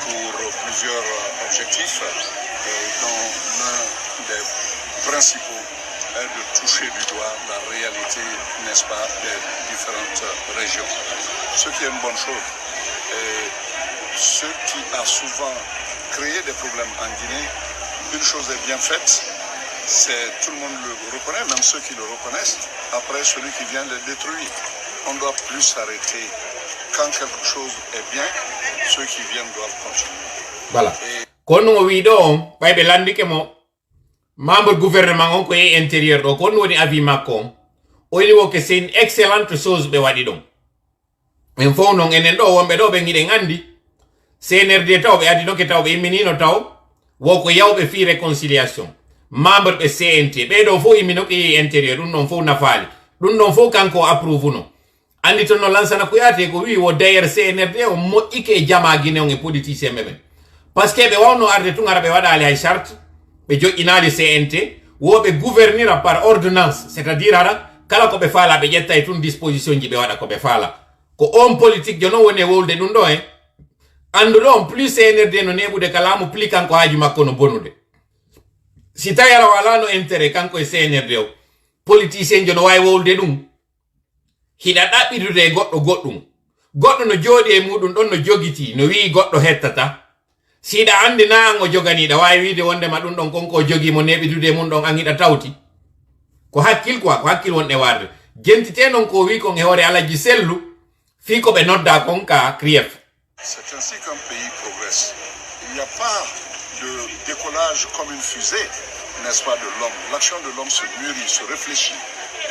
pour plusieurs objectifs, dont l'un des principaux est de toucher du doigt la réalité, n'est-ce pas, des différentes régions. Ce qui est une bonne chose. Et ce qui a souvent créé des problèmes en Guinée, une chose est bien faite, c'est tout le monde le reconnaît, même ceux qui le reconnaissent, après celui qui vient le détruire. On ne doit plus s'arrêter. Quand quelque chose est bien, ceux qui viennent doivent continuer. Voilà. Quand on vit donc, par exemple, membre gouvernement on est intérieur, donc on a avis Macron, on dit que c'est une excellente chose de wadi donc. Mais il faut non enendo on be do be ngide ngandi. CNRD taw be adi donc taw be minino taw, wo ko yawbe fi réconciliation. Membre de CNT be do fo imino ki intérieur dun non fo nafali dun non fo kanko approuve no andi to no Lansana Kouyaté ko wi wo d'ailleurs CNRD o mo ike jama Guinée on e politicien mebe parce que be wawno arde tun arabe wada ali ay charte be joginali CNT wo be gouvernira par ordonnance c'est-à-dire ara kala ko be fala be jetta e tun disposition ji be wada ko be fala ko homme politique jono woni wolde dun do andu do plus CNRD no nebude kalamu plus kanko haji makko no bonude. Si tayara wala no intérêt kanko e CNRD politicien jono wawi wolde ɗum hiɗa ɗaɓɓitude goɗɗo goɗɗum goɗɗo no jooɗi e muɗum ɗon no jogiti no wi goɗɗo hettata siɗa andi na an o joganiɗa wawi wiide wondema ɗum ɗon konko jogimo neɓitude mum ɗon an hiɗa tawti ko hakkil quoi ko hakkil wonɗe warde jentite non ko wi kon e hoore Alaji Sellu fi ko ɓe nodda kon ka CRIEF. C'est ainsi qu'un pays progresse. Il n'y a pas de décollage comme une fusée, n'est-ce pas, de l'homme. L'action de l'homme se mûrit, se réfléchit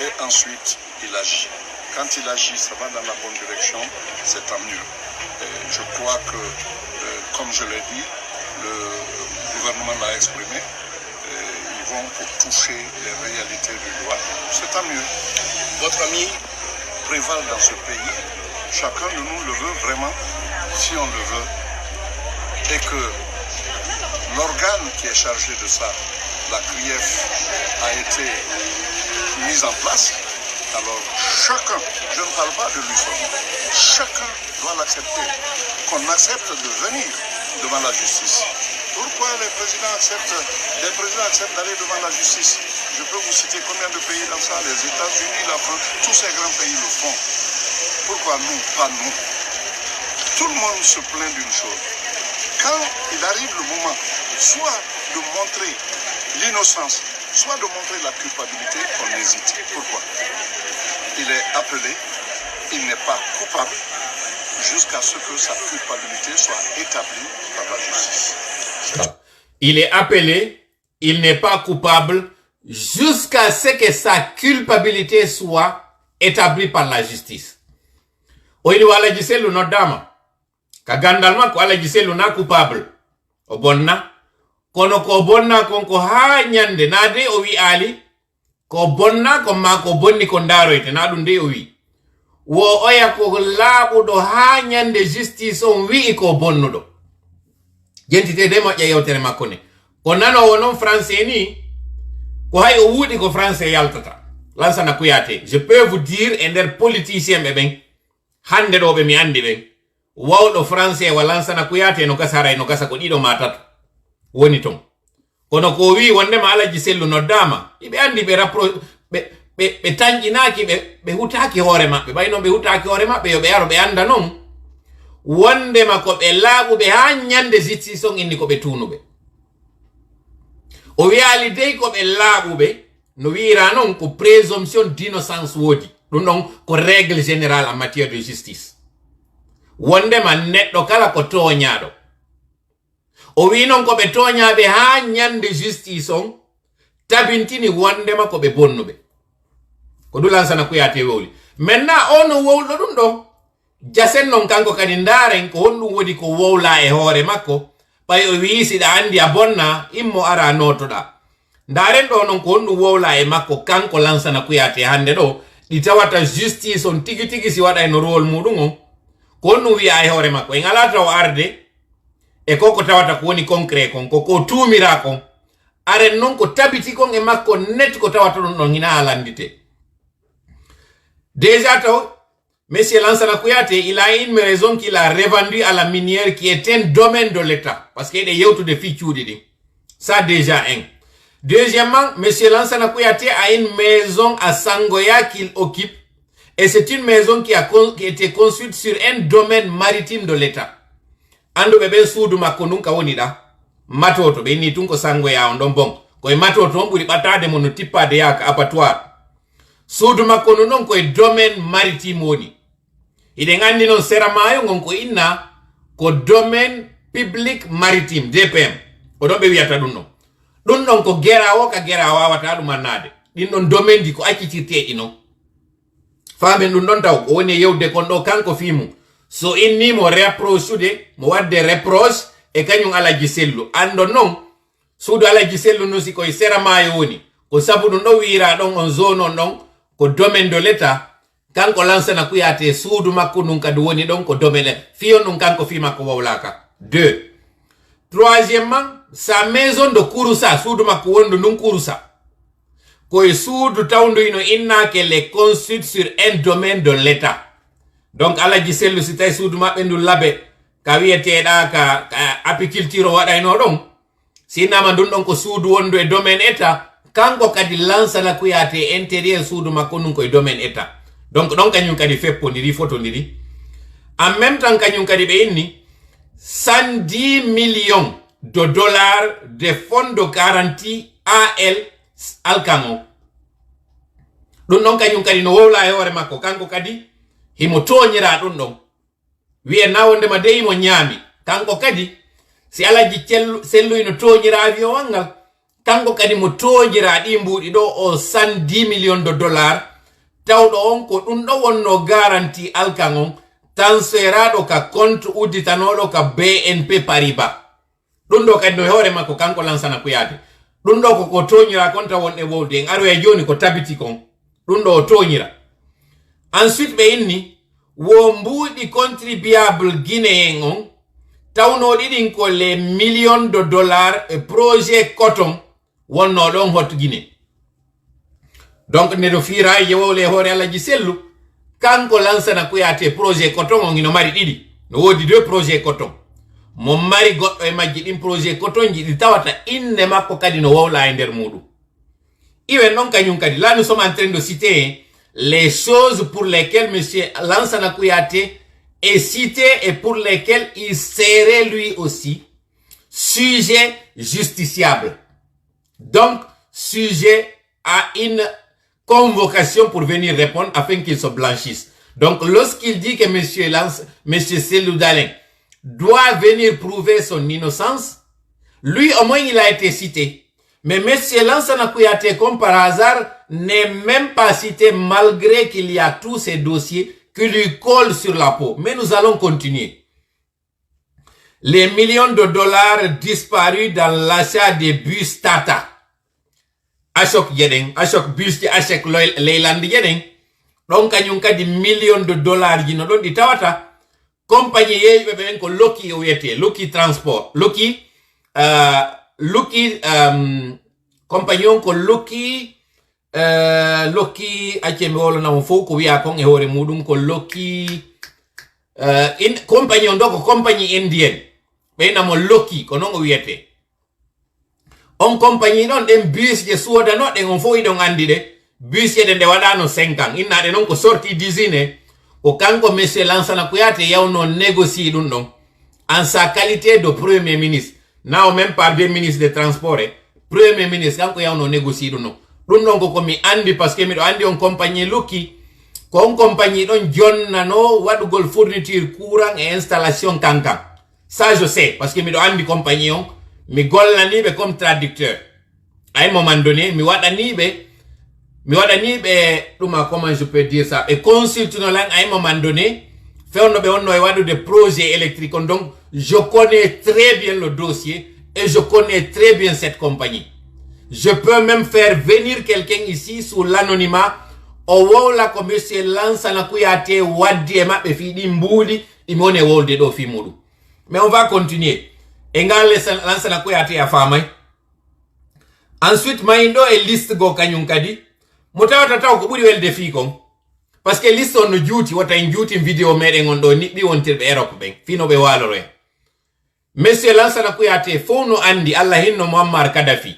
et ensuite il agit. Quand il agit, ça va dans la bonne direction, c'est tant mieux. Et je crois que, comme je l'ai dit, le gouvernement l'a exprimé, ils vont pour toucher les réalités du droit, c'est tant mieux. Votre ami prévale dans ce pays, chacun de nous le veut vraiment, si on le veut, et que l'organe qui est chargé de ça, la CRIEF, a été mise en place. Alors chacun, je ne parle pas de lui seul, chacun doit l'accepter, qu'on accepte de venir devant la justice. Pourquoi les présidents acceptent d'aller devant la justice? Je peux vous citer combien de pays dans ça, les États-Unis, la France, tous ces grands pays le font. Pourquoi nous, pas nous? Tout le monde se plaint d'une chose. Quand il arrive le moment, soit de montrer l'innocence, soit de montrer la culpabilité, on hésite. Pourquoi? Il est appelé, il n'est pas coupable, jusqu'à ce que sa culpabilité soit établie par la justice. Il est appelé, il n'est pas coupable, jusqu'à ce que sa culpabilité soit établie par la justice. Oili wa Alaji Sellu no dama. Ka gandal makko Alaji Sellu na coupable. O bonna. Kono ko bonna konko ha nyande na de o wi ali. Ko bonna ko ma ko bonni ko ndaroyte na ɗum de o wi. Wo oya ko laaɓuɗo ha nyande justice on wi ko bonnuɗo. Jentite de moƴƴa yewtere makko ne. Ko nanowo non français ni. Ko hay o wuuɗi ko français yaltata. Lansana Kouyaté. Je peux vous dire e nder politicien ɓe ɓen. Hande ɗo ɓe mi andi ɓen. Wawɗo français wa Lansana Kouyaté no gasa no gasa ko ɗiɗo matato. Woni ton. Kono ko wi wondema Alaji Sellu noddama. Iɓe andi ɓe tanƴinaki ɓe hutaki hoore maɓɓe. Ɓay noon ɓe hutaki hoore maɓɓe yo ɓe yaro ɓe anda noon. Wondema ko ɓe laaɓuɓe ha ñande justice on inni ko ɓe tunuɓe. O wiyali dey ko ɓe laaɓuɓe no wira noon ko présomption d'innocence woodi. Ɗum ɗon ko règle générale en matière de justice. Wondema neɗɗo kala ko toñaɗo. O wi noon ko ɓe toñaɓe ha ñande justice on tabintini wondema ko ɓe bonnuɓe. Ko ɗum Lansana Kouyaté wowli. Maintenant o no wowlo ɗum ɗo. Jasen non kanko kadi ndaren ko honɗum woni ko wowla e hoore makko. Ɓay o wi siɗa andi a bonna immo ara notoɗa. Ndaren ɗo non ko honɗum wowla e makko kanko Lansana Kouyaté hande ɗo. Ɗi tawata justice on tigi tigi si waɗa no rôle muɗum on. Ko honɗum wi'a e hoore makko. En ala taw arde. E koko tawata ko woni concret kon. Ko tumira kon. Aren non ko tabiti kon e makko net ko tawata ɗum ɗon hina alandite. Déjà taw. Monsieur Lansana Kouyaté, il a une maison qu'il a revendue à la minière qui est un domaine de l'État. Parce qu'il y a des filles. Ça déjà un. Deuxièmement, Monsieur Lansana Kouyaté a une maison à Sangoya qu'il occupe. Et c'est une maison qui a été construite sur un domaine maritime de l'État. Ando bebe suudu makko nun ka woni da. Matoto be ni tun ko Sangoya on don bon. Ko e matoto on buri batade mon tippade yaka abattoir. Suudu makko non ko e domaine maritime woni. Ide ngandi non seramayo ngon ko inna ko domaine public maritime DPM. O don be wiata dum non. Dum non ko gerawo ka gerawa wata dum manade. Din non domaine di ko accitirte ino. Famen dum don taw ko woni yewde kon do kanko fimu. So inni mo reprochude mo wadde reproche e kanyum Alaji Sellu. Ando non suudu Alaji Sellu no si ko e seramayo woni. Ko sabu dum do wira don on zone on don ko domaine de l'État. Kanko Lansana Kouyaté suudu makko nun kadi woni ɗon ko domaine fiyon nun kanko fi makko wawlaka. 2. Troisièmement, sa maison de Kouroussa suudu makko wondu nun Kouroussa. Koye suudu tawndu ino inna qu'elle est construite sur un domaine de l'État. Donc Alaji Sellu si tawi suudu maɓɓe ndu labe ka wiyeteɗa ka apiculture waɗayno ɗon. Sinama ndun ɗon ko suudu wondu e domaine État kanko kadi Lansana Kouyaté intérieur suudu makko nun koye domaine état donc kañum kadi feppodiri fotodiri en même temps kañum kadi ɓe inni 110 millions de dollars de fonds de garantie AL alkango ɗum ɗon kañum kadi no wowla e hoore makko kanko kadi himo toñira ɗum ɗon wiye nawondema de imo ñaami kanko kadi si alaji selluy no toñira avion wangal kanko kadi mo toñira ɗi mbuɗi ɗo o 110 millions de dollars tawɗo on ko ɗum ɗo wonno garantie alkan on transferaɗo ka compte udditanoɗo ka BNP Paribas ɗum ɗo kadi no hoore makko kanko Lansana Kouyaté ɗum ɗo ko toñira kon taw wonɗe wowde en aroya joni ko tabiti kon ɗum ɗo o toñira ensuite ɓe inni wo mbuɗi contribuable guinéen on tawno ɗiɗin ko les millions de dollars e projet coton wonno ɗon hot Guinée donc nde no fiira e jewowle hoore Alaji Sellu kanko Lansana Kouyaté projet coton on ino mari ɗiɗi no wodi 2 projet coton mo mari goɗɗo e majji ɗin projet coton ji ɗi tawata inde makko kadi no wowla e nder muɗum iwen ɗon kañum kadi là nous sommes en train de citer les choses pour lesquelles monsieur Lansana Kouyaté est cité et pour lesquelles il serait lui aussi sujet justiciable. Donc, sujet à une convocation pour venir répondre afin qu'il se blanchisse. Donc, lorsqu'il dit que monsieur Cellou Dalein doit venir prouver son innocence, lui au moins il a été cité. Mais monsieur Lansana Kouyaté, comme par hasard, n'est même pas cité malgré qu'il y a tous ces dossiers qui lui collent sur la peau. Mais nous allons continuer. Les millions de dollars disparus dans l'achat des bus Tata. Ashok Yedeng, Ashok bus di Ashok Leyland Yedeng. Donc, il y a des millions de dollars qui n'ont dit tawata. Compagnie yé ko Loki oyete, Loki Transport, Loki compagnon ko Loki acemi wolo na fo ko wiya kon e hore mudum ko Loki compagnon do ko compagnie indienne be na mo Loki ko non o wiyete on compagnie non den bus je suoda no den on fo idon andi de bus je de wadano 5 ans inna de non ko sorti d'usine o kanko monsieur Lansana Kouyaté yawno négocier dum don en sa qualité de premier ministre now même pas bien ministre des transports premier ministre kanko yawno négocier dum non ɗum ɗon ko mi andi parce que miɗo andi on compagnie Loki ko on compagnie ɗon jonnano waɗugol fourniture courant et installation kankan ça je sais parce que miɗo andi compagnie on mi gollaniɓe comme traducteur à un moment donné mi waɗaniɓe ɗuma comment je peux dire ça et consulte no lan à un moment donné fewno ɓe wonno e waɗude projet électrique donc je connais très bien le dossier et je connais très bien cette compagnie. Je peux même faire venir quelqu'un ici sous l'anonymat. O wowla ko monsieur Lansana Kouyaté waddi e mabbe fi di mbuli imone wolde do fi mudu. Mais on va continuer. Engal Lansana Kouyaté a famay. Ensuite maindo e liste go kanyum kadi. Mutawata taw ko buri welde fi kon. Parce que liste on no duty wata en duty video meden on do nibbi wontirbe Europe ben fino be waloro en. Monsieur Lansana Kouyaté fono andi Allah hinno Muammar Kadhafi.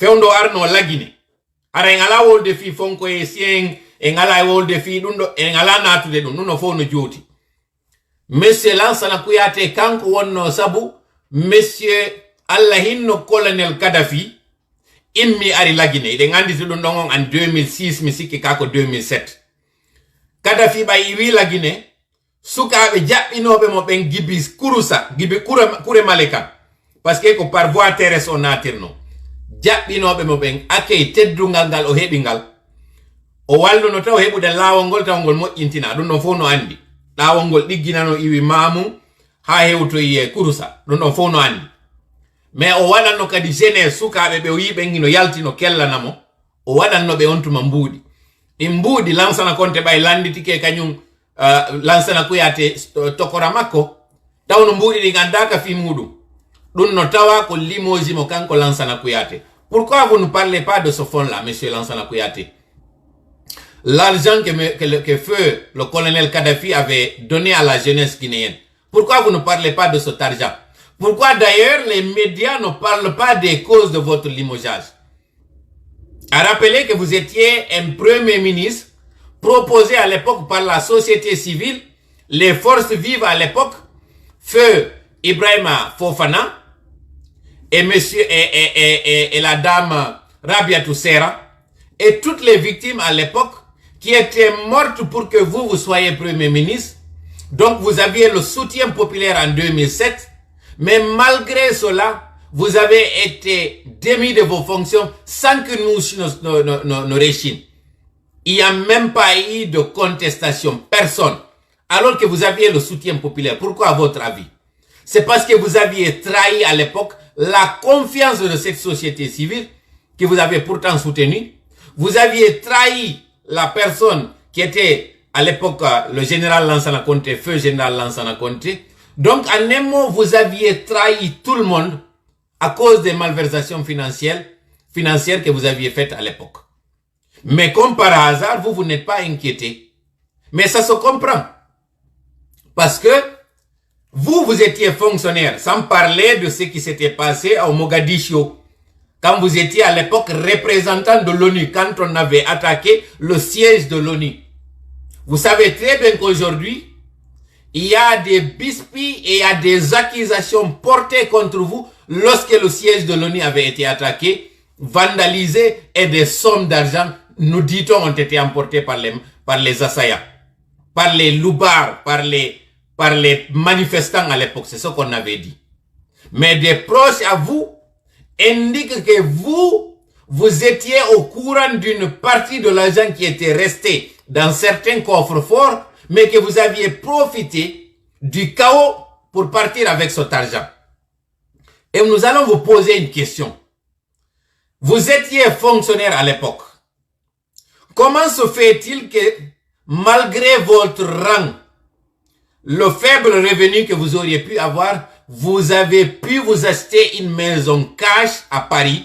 Fewndo arno lagine ara en ala wolde fi fonko e sien en ala wolde fi dundo en ala natude dum nuno fo no joti monsieur Lansana Kouyaté kanko wonno sabu monsieur Allah hinno colonel Kadhafi immi ari lagine de ngandi to dum don en 2006 mi sikki kako 2007 Kadhafi bay wi lagine sukabe jabbinobe mo ben gibis kurusa gibi kure maleka parce que ko par voie terrestre on atirno jabbinobe mo ben akay teddungal gal o hebi gal o wallu no taw hebude lawol gol taw gol moƴƴintina dum non fo no andi lawol gol digginano iwi mamu ha hewto ye kurusa dum non fo no andi mais o wadanno kadi jeunesse sukabe be o yibe ngino yaltino kellanamo o wadanno be ontuma mbudi mbudi Lansana Konté bay landitike kanyum Lansana Kouyaté tokora makko tawno mbudi di gandaka fi mudum dum no tawa ko limoji mo kanko Lansana Kouyaté. Pourquoi vous ne parlez pas de ce fonds-là, monsieur Lansana Kouyaté? L'argent que feu le colonel Kadhafi avait donné à la jeunesse guinéenne. Pourquoi vous ne parlez pas de cet argent? Pourquoi d'ailleurs les médias ne parlent pas des causes de votre limogeage? à rappeler que vous étiez un premier ministre proposé à l'époque par la société civile, les forces vives à l'époque, feu Ibrahima Fofana et monsieur et la dame Rabiatou Serra et toutes les victimes à l'époque qui étaient mortes pour que vous soyez premier ministre. Donc vous aviez le soutien populaire en 2007, mais malgré cela, vous avez été démis de vos fonctions sans que nous réchine. Il n'y a même pas eu de contestation, personne. Alors que vous aviez le soutien populaire. Pourquoi à votre avis? C'est parce que vous aviez trahi à l'époque la confiance de cette société civile que vous avez pourtant soutenue. Vous aviez trahi la personne qui était à l'époque le général Lansana Conté, feu général Lansana Conté. Donc en un mot, vous aviez trahi tout le monde à cause des malversations financières que vous aviez faites à l'époque. Mais comme par hasard, vous n'êtes pas inquiété. Mais ça se comprend. Parce que vous étiez fonctionnaire, sans parler de ce qui s'était passé au Mogadiscio. Quand vous étiez à l'époque représentant de l'ONU, quand on avait attaqué le siège de l'ONU. Vous savez très bien qu'aujourd'hui, il y a des bisbilles et il y a des accusations portées contre vous lorsque le siège de l'ONU avait été attaqué, vandalisé et des sommes d'argent, nous dit-on, ont été emportées par les assaillants, par les loupards, par les manifestants à l'époque. C'est ce qu'on avait dit. Mais des proches à vous indiquent que vous étiez au courant d'une partie de l'argent qui était resté dans certains coffres forts, mais que vous aviez profité du chaos pour partir avec cet argent. Et nous allons vous poser une question. Vous étiez fonctionnaire à l'époque. Comment se fait-il que, malgré votre rang, le faible revenu que vous auriez pu avoir, vous avez pu vous acheter une maison cash à Paris,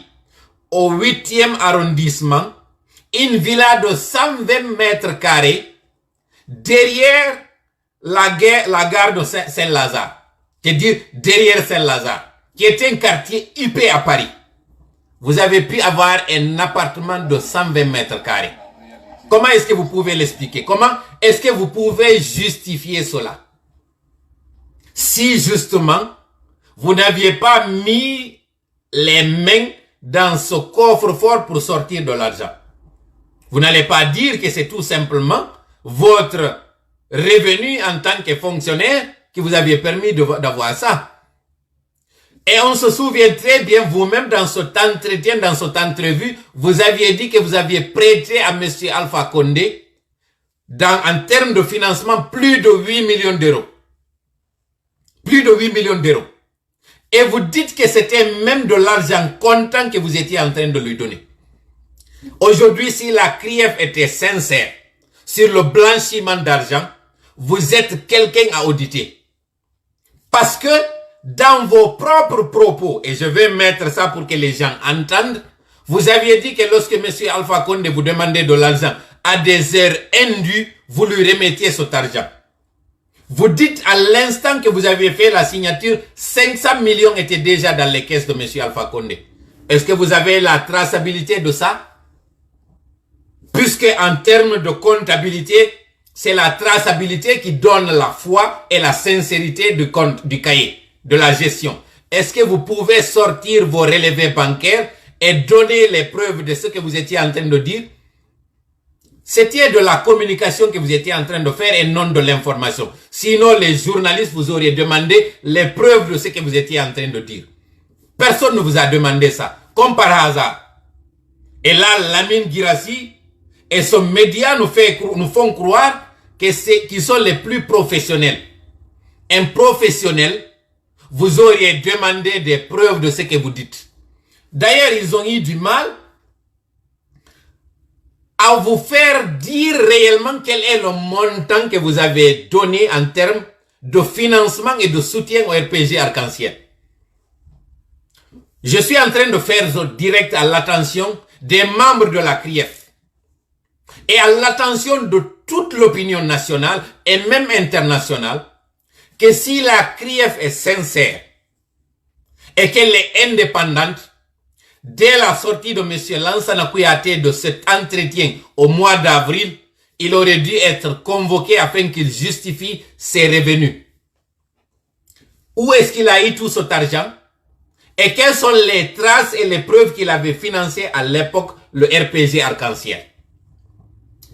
au 8e arrondissement, une villa de 120 mètres carrés, derrière la gare de Saint-Lazare, c'est-à-dire derrière Saint-Lazare, qui est un quartier huppé à Paris. Vous avez pu avoir un appartement de 120 mètres carrés. Comment est-ce que vous pouvez l'expliquer? Comment est-ce que vous pouvez justifier cela? Si justement, vous n'aviez pas mis les mains dans ce coffre-fort pour sortir de l'argent. Vous n'allez pas dire que c'est tout simplement votre revenu en tant que fonctionnaire qui vous aviez permis d'avoir ça. Et on se souvient très bien, vous-même, dans cet entretien, dans cette entrevue, vous aviez dit que vous aviez prêté à M. Alpha Condé, en termes de financement, plus de 8 millions d'euros. Plus de 8 millions d'euros. Et vous dites que c'était même de l'argent comptant que vous étiez en train de lui donner. Aujourd'hui, si la CRIEF était sincère sur le blanchiment d'argent, vous êtes quelqu'un à auditer. Parce que dans vos propres propos, et je vais mettre ça pour que les gens entendent, vous aviez dit que lorsque M. Alpha Condé vous demandait de l'argent à des heures indues, vous lui remettiez cet argent. Vous dites à l'instant que vous aviez fait la signature, 500 millions étaient déjà dans les caisses de M. Alpha Condé. Est-ce que vous avez la traçabilité de ça? Puisque en termes de comptabilité, c'est la traçabilité qui donne la foi et la sincérité du compte, du cahier, de la gestion. Est-ce que vous pouvez sortir vos relevés bancaires et donner les preuves de ce que vous étiez en train de dire? C'était de la communication que vous étiez en train de faire et non de l'information. Sinon, les journalistes vous auraient demandé les preuves de ce que vous étiez en train de dire. Personne ne vous a demandé ça, comme par hasard. Et là, Lamine Guirassy et son média nous font croire qu'ils sont les plus professionnels. Un professionnel, vous auriez demandé des preuves de ce que vous dites. D'ailleurs, ils ont eu du mal à vous faire dire réellement quel est le montant que vous avez donné en termes de financement et de soutien au RPG Arc-en-Ciel. Je suis en train de faire ce direct à l'attention des membres de la CRIEF et à l'attention de toute l'opinion nationale et même internationale, que si la CRIEF est sincère et qu'elle est indépendante, dès la sortie de M. Lansana Kouyaté de cet entretien au mois d'avril, il aurait dû être convoqué afin qu'il justifie ses revenus. Où est-ce qu'il a eu tout cet argent? Et quelles sont les traces et les preuves qu'il avait financé à l'époque le RPG Arc-en-Ciel?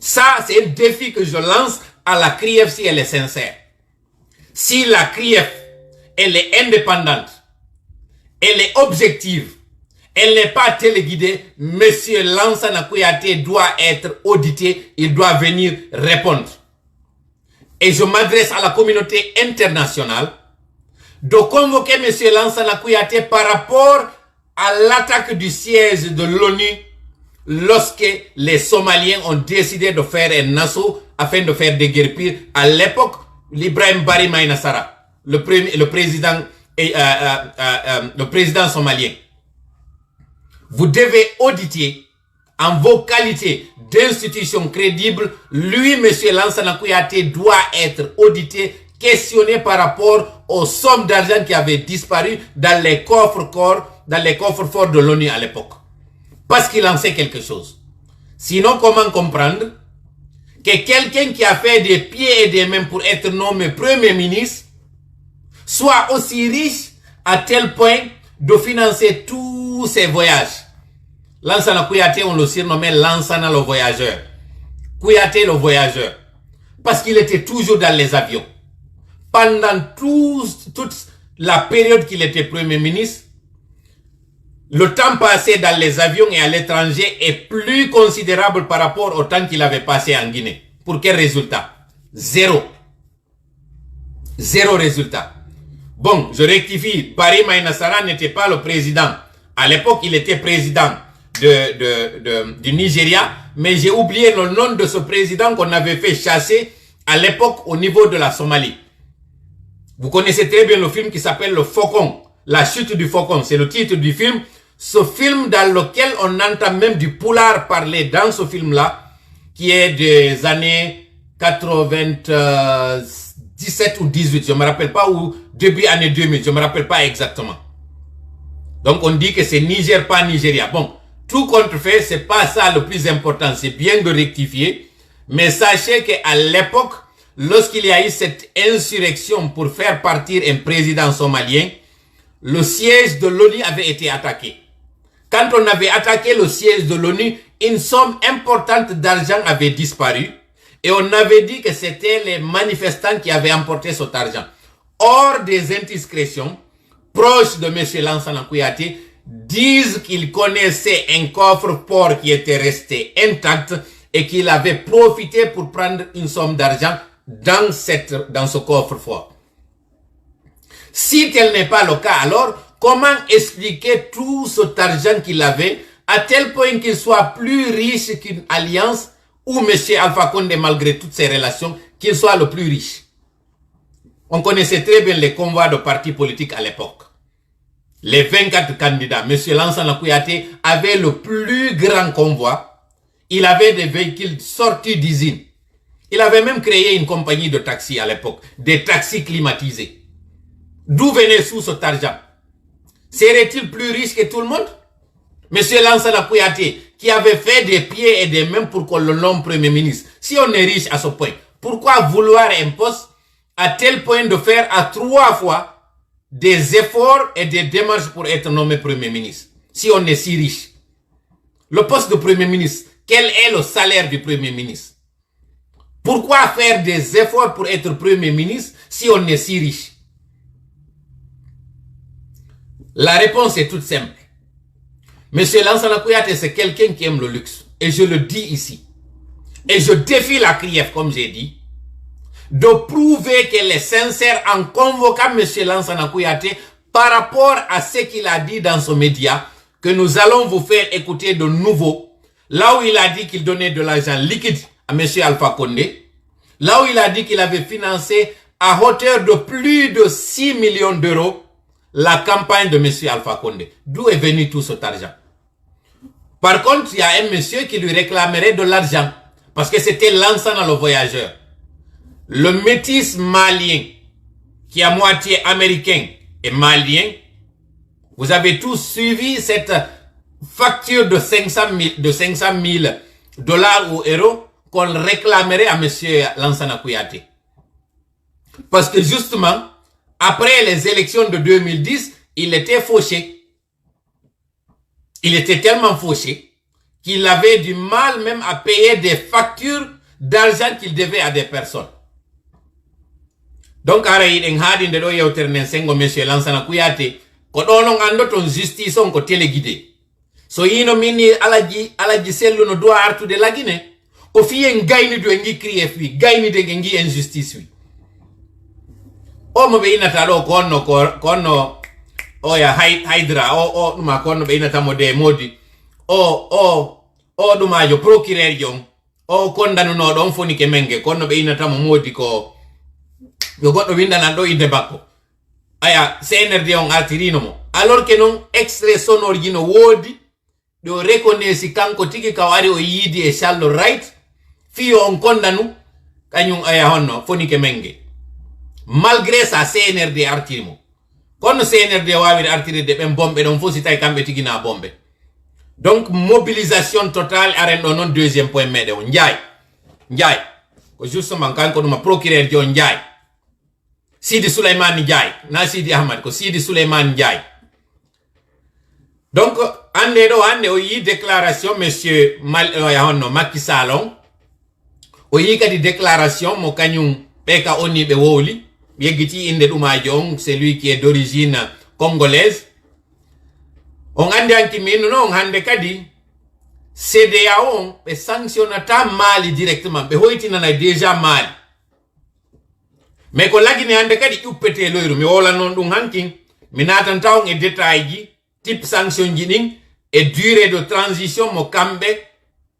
Ça, c'est un défi que je lance à la CRIEF si elle est sincère. Si la CRIEF, elle est indépendante, elle est objective, elle n'est pas téléguidée, Monsieur Lansana Kouyaté doit être audité, il doit venir répondre. Et je m'adresse à la communauté internationale de convoquer M. Lansana Kouyaté par rapport à l'attaque du siège de l'ONU lorsque les Somaliens ont décidé de faire un assaut afin de faire déguerpir à l'époque l'Ibrahim Bari Maïnassara, le président somalien. Vous devez auditer en vos qualités d'institution crédible. Lui, M. Lansana Kouyaté, doit être audité, questionné par rapport aux sommes d'argent qui avaient disparu dans les coffres forts de l'ONU à l'époque. Parce qu'il en sait quelque chose. Sinon, comment comprendre que quelqu'un qui a fait des pieds et des mains pour être nommé Premier ministre soit aussi riche à tel point de financer tous ses voyages? Lansana Kouyaté, on le surnommait Lansana le voyageur. Kouyaté le voyageur. Parce qu'il était toujours dans les avions. Pendant toute la période qu'il était Premier ministre, le temps passé dans les avions et à l'étranger est plus considérable par rapport au temps qu'il avait passé en Guinée. Pour quel résultat? Zéro. Zéro résultat. Bon, je rectifie, Bari Maïnassara n'était pas le président. À l'époque, il était président du Nigeria, mais j'ai oublié le nom de ce président qu'on avait fait chasser à l'époque au niveau de la Somalie. Vous connaissez très bien le film qui s'appelle Le Faucon, la chute du faucon, c'est le titre du film. Ce film dans lequel on entend même du poulard parler dans ce film-là, qui est des années 97 ou 18, je me rappelle pas, ou début année 2000, je me rappelle pas exactement. Donc on dit que c'est Niger, pas Nigeria. Bon, tout compte fait, c'est pas ça le plus important, c'est bien de rectifier. Mais sachez qu'à l'époque, lorsqu'il y a eu cette insurrection pour faire partir un président somalien, le siège de l'ONU avait été attaqué. Quand on avait attaqué le siège de l'ONU, une somme importante d'argent avait disparu et on avait dit que c'était les manifestants qui avaient emporté cet argent. Hors des indiscrétions, proches de M. Lansana Kouyaté disent qu'il connaissait un coffre-fort qui était resté intact et qu'il avait profité pour prendre une somme d'argent dans ce coffre-fort. Si tel n'est pas le cas, alors, comment expliquer tout cet argent qu'il avait à tel point qu'il soit plus riche qu'une alliance ou M. Alpha Condé, malgré toutes ses relations, qu'il soit le plus riche? On connaissait très bien les convois de partis politiques à l'époque. Les 24 candidats, M. Lansana Kouyaté avait le plus grand convoi. Il avait des véhicules sortis d'usine. Il avait même créé une compagnie de taxis à l'époque, des taxis climatisés. D'où venait sous cet argent? Serait-il plus riche que tout le monde? Monsieur Lansana Kouyaté, qui avait fait des pieds et des mains pour qu'on le nomme Premier ministre. Si on est riche à ce point, pourquoi vouloir un poste à tel point de faire à 3 fois des efforts et des démarches pour être nommé Premier ministre? Si on est si riche. Le poste de Premier ministre, quel est le salaire du Premier ministre? Pourquoi faire des efforts pour être Premier ministre si on est si riche? La réponse est toute simple. Monsieur Lansana Kouyaté, c'est quelqu'un qui aime le luxe. Et je le dis ici. Et je défie la CRIEF, comme j'ai dit, de prouver qu'elle est sincère en convoquant Monsieur Lansana Kouyaté par rapport à ce qu'il a dit dans ce média, que nous allons vous faire écouter de nouveau, là où il a dit qu'il donnait de l'argent liquide à Monsieur Alpha Condé, là où il a dit qu'il avait financé à hauteur de plus de 6 millions d'euros la campagne de M. Alpha Condé. D'où est venu tout cet argent? Par contre, il y a un monsieur qui lui réclamerait de l'argent. Parce que c'était Lansana le voyageur. Le métis malien, qui est à moitié américain et malien, vous avez tous suivi cette facture de 500 000 dollars ou euros qu'on réclamerait à monsieur Lansana Kouyaté. Parce que justement, après les élections de 2010, il était fauché. Il était tellement fauché qu'il avait du mal même à payer des factures d'argent qu'il devait à des personnes. Donc, araïd en hadin de do yewterne sengo monsieur Lansana Kouyaté, ko donon andoton justice on ko téléguidé. So yino mini alaji sellu no doit artude la Guinée, ko fiyen gayni do ngi crier fi, gayni de ngi injustice wi. O mo be inata do konno oya hydra o duma konno be inata mo de modi o duma jo procureur jong o kondanu no don foni ke menge konno be inata mo modi ko yo goddo windana do inde bakko aya CNRD on altirino mo alors que non extrait sonore jino wodi do reconnaisse kanko tigi kawari o yidi e shallow right fi on kondanu kanyum aya honno foni ke menge malgré ça CNRD artimo kono CNRD wawi artirde ben bombe don fosi tay kambe tigi na bombe. Donc mobilisation totale arendo non deuxième point mede on njay ko justement kanko duma procureur jo njay Sidi Souleymane Ndiaye na Sidi Ahmad ko Sidi Souleymane Ndiaye. Donc ande o yi déclaration monsieur Macky Sall o yi kadi déclaration mo kanyum beka oni be woli yegiti inde duma jong celui qui est d'origine congolaise. On ande anki minu non hande kadi CEDEAO be sanctionnata Mali directement be hoitina na déjà Mali. Mais ko lagine hande kadi uppete loyru mi wola non dum hankin mi natan taw e détail ji type sanction ji din et durée de transition mo kambe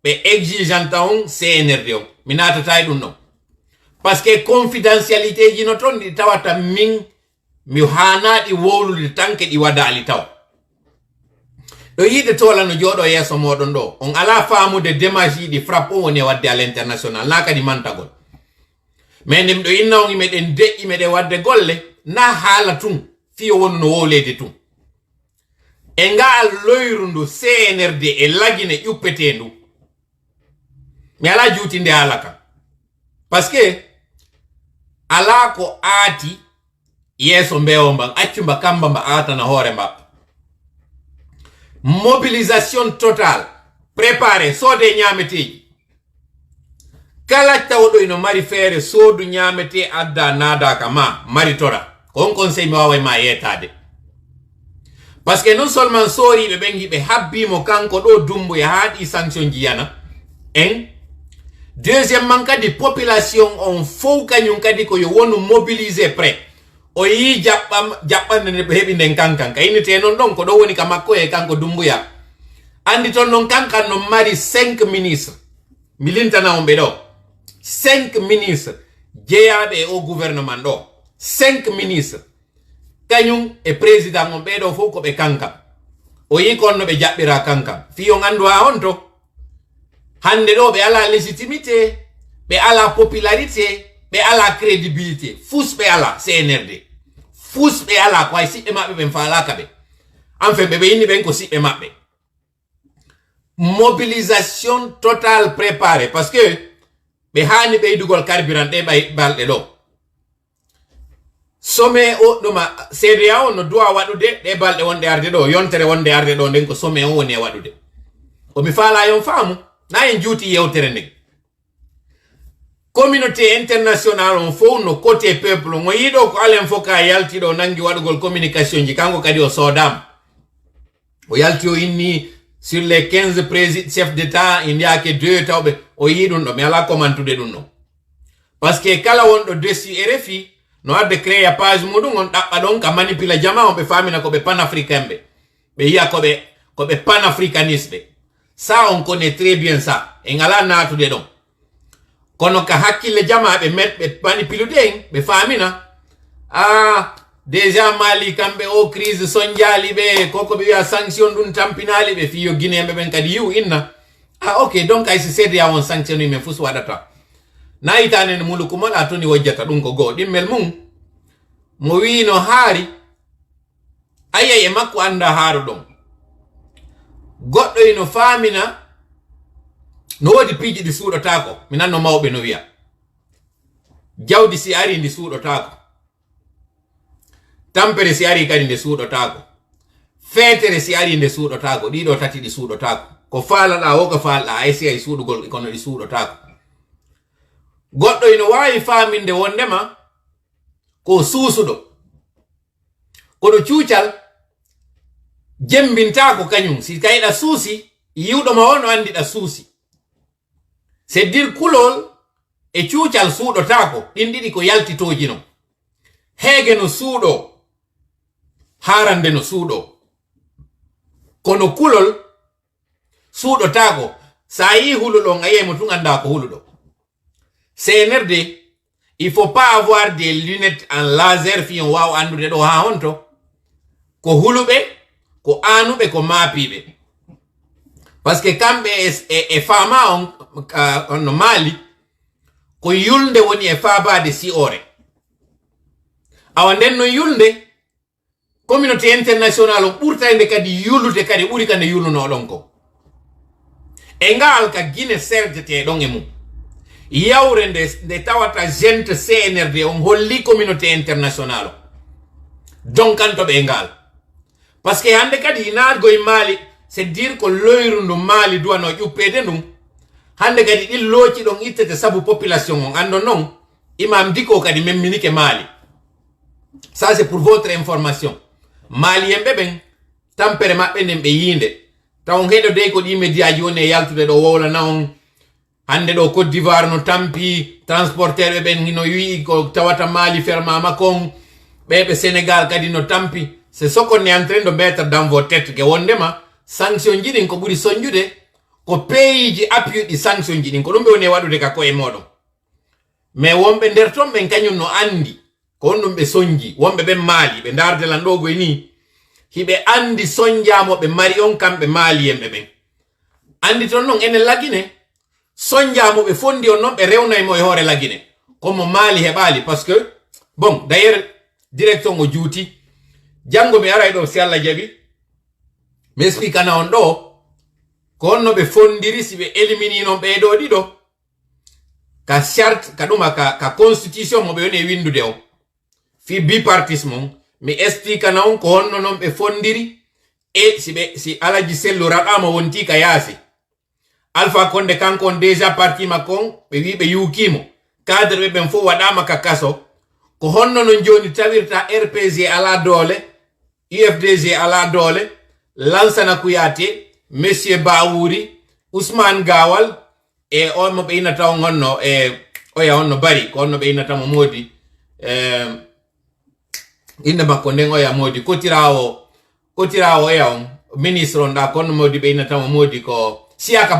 be exigeant taw CNRD on mi natata dum non parce que confidentialité ji no ton di tawata min mi hana di wolude tanke di wadali taw do yide tola no jodo yeso modon do on ala faamude démarche di frappe woni wadde à l'international naka di mantagol. Mais nim do inna on meden de mede wadde golle na hala tun fi wonno wolede tun enga loyrundu CNRD e lagine uppetendu mi ala jutinde alaka parce que ala ko ati yeso mbewomba accumba kamba mba ata na hore mba mobilisation totale préparé sode nyameteji kala tawdo ino mari fere sodu nyamete adda nada kama mari tora kon conseil mi wawa ma yetade parce que non seulement sori be bengi be habbi mo kanko do dumbu ya hadi sanction jiyana en deuxièmement kadi population on fou kanyum kadi ko yo wonu mobiliser prêt o yi jappam ne be hebi nden kankan kayni te non don ko do woni kama ko e kanko dumbu ya andi ton non kankan no mari 5 ministres milintana on be do 5 ministres jeyabe au gouvernement do 5 ministres kanyum e président on be do fo ko be kanka o yi konno be jabbira kanka fi on andu a honto hande do be ala légitimité be ala popularité be ala crédibilité fous be ala CNRD fous be ala ko ay sibbe mabbe ben faala kabe en fait be yini ben ko sibbe mabbe mobilisation totale préparée parce que be hani be dugol carburant de bay balde do some o duma CEDEAO no doa wadude de balde wonde arde do yontere wonde arde do den ko some o woni wadude o mi faala yon faamu na en juuti yewtere nden communauté internationale on fo no côté peuple mo yido ko alen foka yalti do nangi wadugol communication ji kango kadi o sodam o yalti o inni sur les 15 chefs d'état il n'y a que 2 tawbe o yidun do mi ala commentude dun no parce que kala wondo dessus RFI no adde créer page mudun on dabba don ka manipula jama on be famina ko be panafricain be ya ko be panafricanisme ça on connaît très bien ça en ala natude don kono ka hakkille jama be met be manipulude be famina déjà Mali kambe o crise sonjali be koko be ya sanction dun tampinali be fiyo Guinée ben kadi yu inna ok donc ay se cede ya won sanction me fusu wadata na itane ni muluku mon atoni wajjata dun ko go dimmel mum mo wi no haari ayaye makko anda haaru don goddo ino famina no wodi piiji di suudotako mi nanno mawbe no wiya jawdi si ari ndi suudotako tampere si ari kadi nde suudotako fetere si ari nde suudotako dido tati di suudotako ko falada o ko falda ay si ay suudugol kono di suudotako goddo ino wawi faminde wondema ko suusudo kono cuucal jembintako kanyum si kayda suusi yiwdo ma wono andida suusi c'est dire kulol e cuucal suudotako din didi ko yaltitoji no hege no suudo harande no suudo kono kulol suudotako sa yi huludo ngaye mo tunganda ko huludo CNRD il faut pas avoir des lunettes en laser fi on waw andude do ha honto ko hulube ko anube ko mapibe parce que kambe e fama on no mali ko yulde woni e fabade si ore awanden no yulde communauté internationale on ɓurtande kadi yulude kadi ɓuri kande yuluno ɗon ko e ngal ka guine serdete ɗon e mum yawre nde tawata gente CNRD on holli communauté internationale donc kantoɓe e ngal parce que hande kadi inaadgo e maali c'est dire ko loyru ndu maali duwano ƴuppede ndum hande kadi ɗin looci ɗon ittete sabu population on ando non imam diko kadi memminike maali ça c'est pour votre information maali yemɓe ɓen tampere maɓɓe nden ɓe yinde taw heɗo dey ko ɗi médiaji woni e yaltude ɗo wowlana on hande ɗo Côte d'Ivoire no tampi transporteur ɓe ɓen no wi ko tawata maali fermama kon ɓeɓe Sénégal kadi no tampi c'est ce qu'on est en train de mettre dans vos têtes que wondema sanction ji ɗin ko ɓuri soñjude ko pays ji appui ɗi sanction ji ɗin ko ɗum ɓe woni waɗude ka koye moɗon mais wonɓe nder ton ɓen kañum no andi ko on ɗum ɓe soñji wonɓe ɓen maali ɓe dardelan ɗo goy ni hiɓe andi soñjamo ɓe mari on kamɓe maali yemɓe ɓen andi ton non enen lagine soñjamo ɓe fondi on non ɓe rewnaymo e hoore lagine comme maali heɓali parce que bon d'ailleurs direction o juuti jango mi aray ɗo si Allah jaɓi mi expliquana on ɗo ko onno ɓe fondiri si ɓe élimini non ɓeeɗo ɗiɗo ka charte ka ɗuma ka constitution mo ɓe woni e windude o fi bipartisme on mi expliquana on ko honno non ɓe fondiri e si Alaji Sello raɓama wonti ka yaasi Alpha Condé kanko on déjà parti makko on ɓe wi ɓe yuukimo cadre ɓe ɓen fof waɗama ka kaso ko honno non joni tawirta RPG ala doole UFDG ala doole Lansana Kouyaté Monsieur Bawouri Ousmane Gawal e on mo ɓe innata on honno oya honno bari ko honno ɓe innata mo modi inde makko nden oya modi kotirawo oya on ministre on ɗa ko honno modi ɓe innata mo modi ko Siaka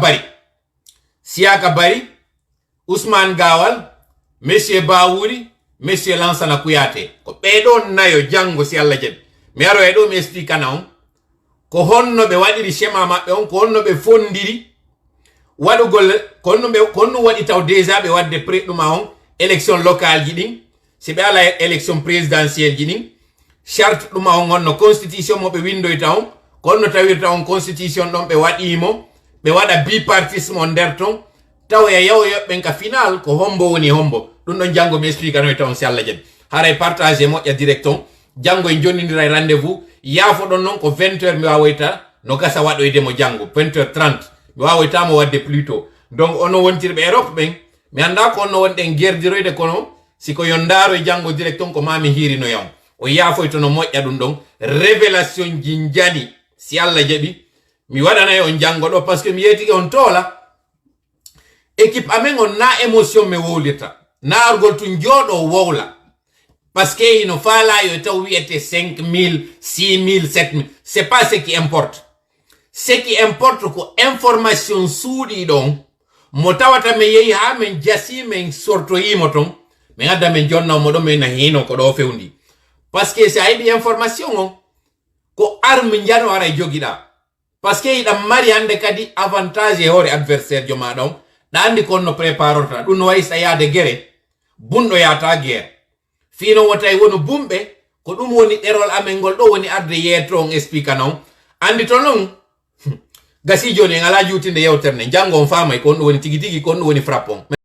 Bari Ousmane Gawal Monsieur Bawouri Monsieur Lansana Kouyaté ko ɓeɗon nayo jango si Allah jaɓi mi aro e ɗo mi expliquana on ko honno ɓe waɗiri schéma maɓɓe on ko honno ɓe fondiri waɗugol ko honno waɗi taw déjà ɓe wadde ɗuma on élection locale ji ɗin si ɓe ala élection présidentielle ji ɗin charte ɗuma on honno constitution mo ɓe windoyta on ko honno tawirta on constitution ɗon ɓe waɗimo ɓe waɗa bipartisme on nder ton taw e yaw yoɓɓen ka final ko hombo woni hombo ɗum ɗon jango mi expliquanoy taw si Allah jaɓi haray partage moƴƴa direct on jango en jonnidira rendez-vous yaafo ɗon noon ko 20h mi wawoyta no gasa waɗoyde mo jango 20h30 mi wawoytamo wadde plus tôt donc ono wontirɓe Europe ɓen mi anda ko onno wonɗen gerdiroyde kono siko yon daaro e jango direct on ko mami hirino yaw o yaafoyto no moƴƴa ɗum ɗon révélation ji jani si Allah jaɓi mi waɗanay on jango ɗo par ce que mi yetike on toola équipe amen on na émotion mi wowlirta na argol tun jooɗo wowla parce que ino faala yo taw wiyete 5000 6000 7000 c'est pas ce qui importe ce qui importe ko information suuɗi ɗon mo tawata mi yehi ha min jasi min sortoyimo ton min adda min jonnawmo ɗo min hino ko ɗo fewndi parce que si a yiɗi information on ko arme jano ara e jogiɗa parce que yiɗam mari hande kadi avantage e hoore adversaire jo maɗa on ɗa andi ko onno préparota ɗum no wayi sa yaade guere bunɗo yata guerre fino wotay wono bumɓe ko ɗum woni ɗerol amen ngol ɗo woni arde yeeto on expliquana on andi to non gasi joni ngala jutinde yewterne jango fama ko woni tigi tigi ko woni frappon